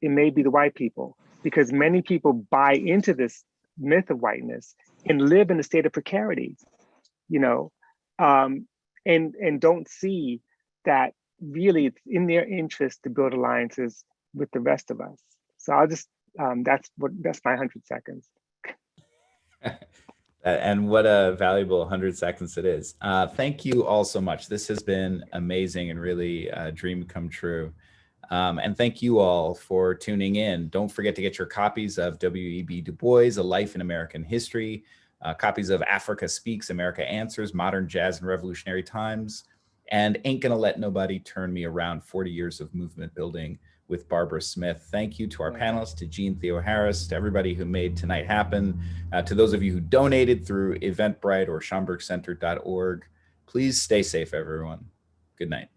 it may be the white people, because many people buy into this myth of whiteness and live in a state of precarity, you know, and don't see that really it's in their interest to build alliances with the rest of us. So I'll just, that's my 100 seconds. And what a valuable 100 seconds it is. Thank you all so much. This has been amazing and really a dream come true. And thank you all for tuning in. Don't forget to get your copies of W.E.B. Du Bois, A Life in American History, copies of Africa Speaks, America Answers, Modern Jazz and Revolutionary Times, and Ain't Gonna Let Nobody Turn Me Around, 40 Years of Movement Building with Barbara Smith. Thank you to our panelists, to Jean Theo Harris, to everybody who made tonight happen, to those of you who donated through Eventbrite or SchomburgCenter.org. Please stay safe, everyone. Good night.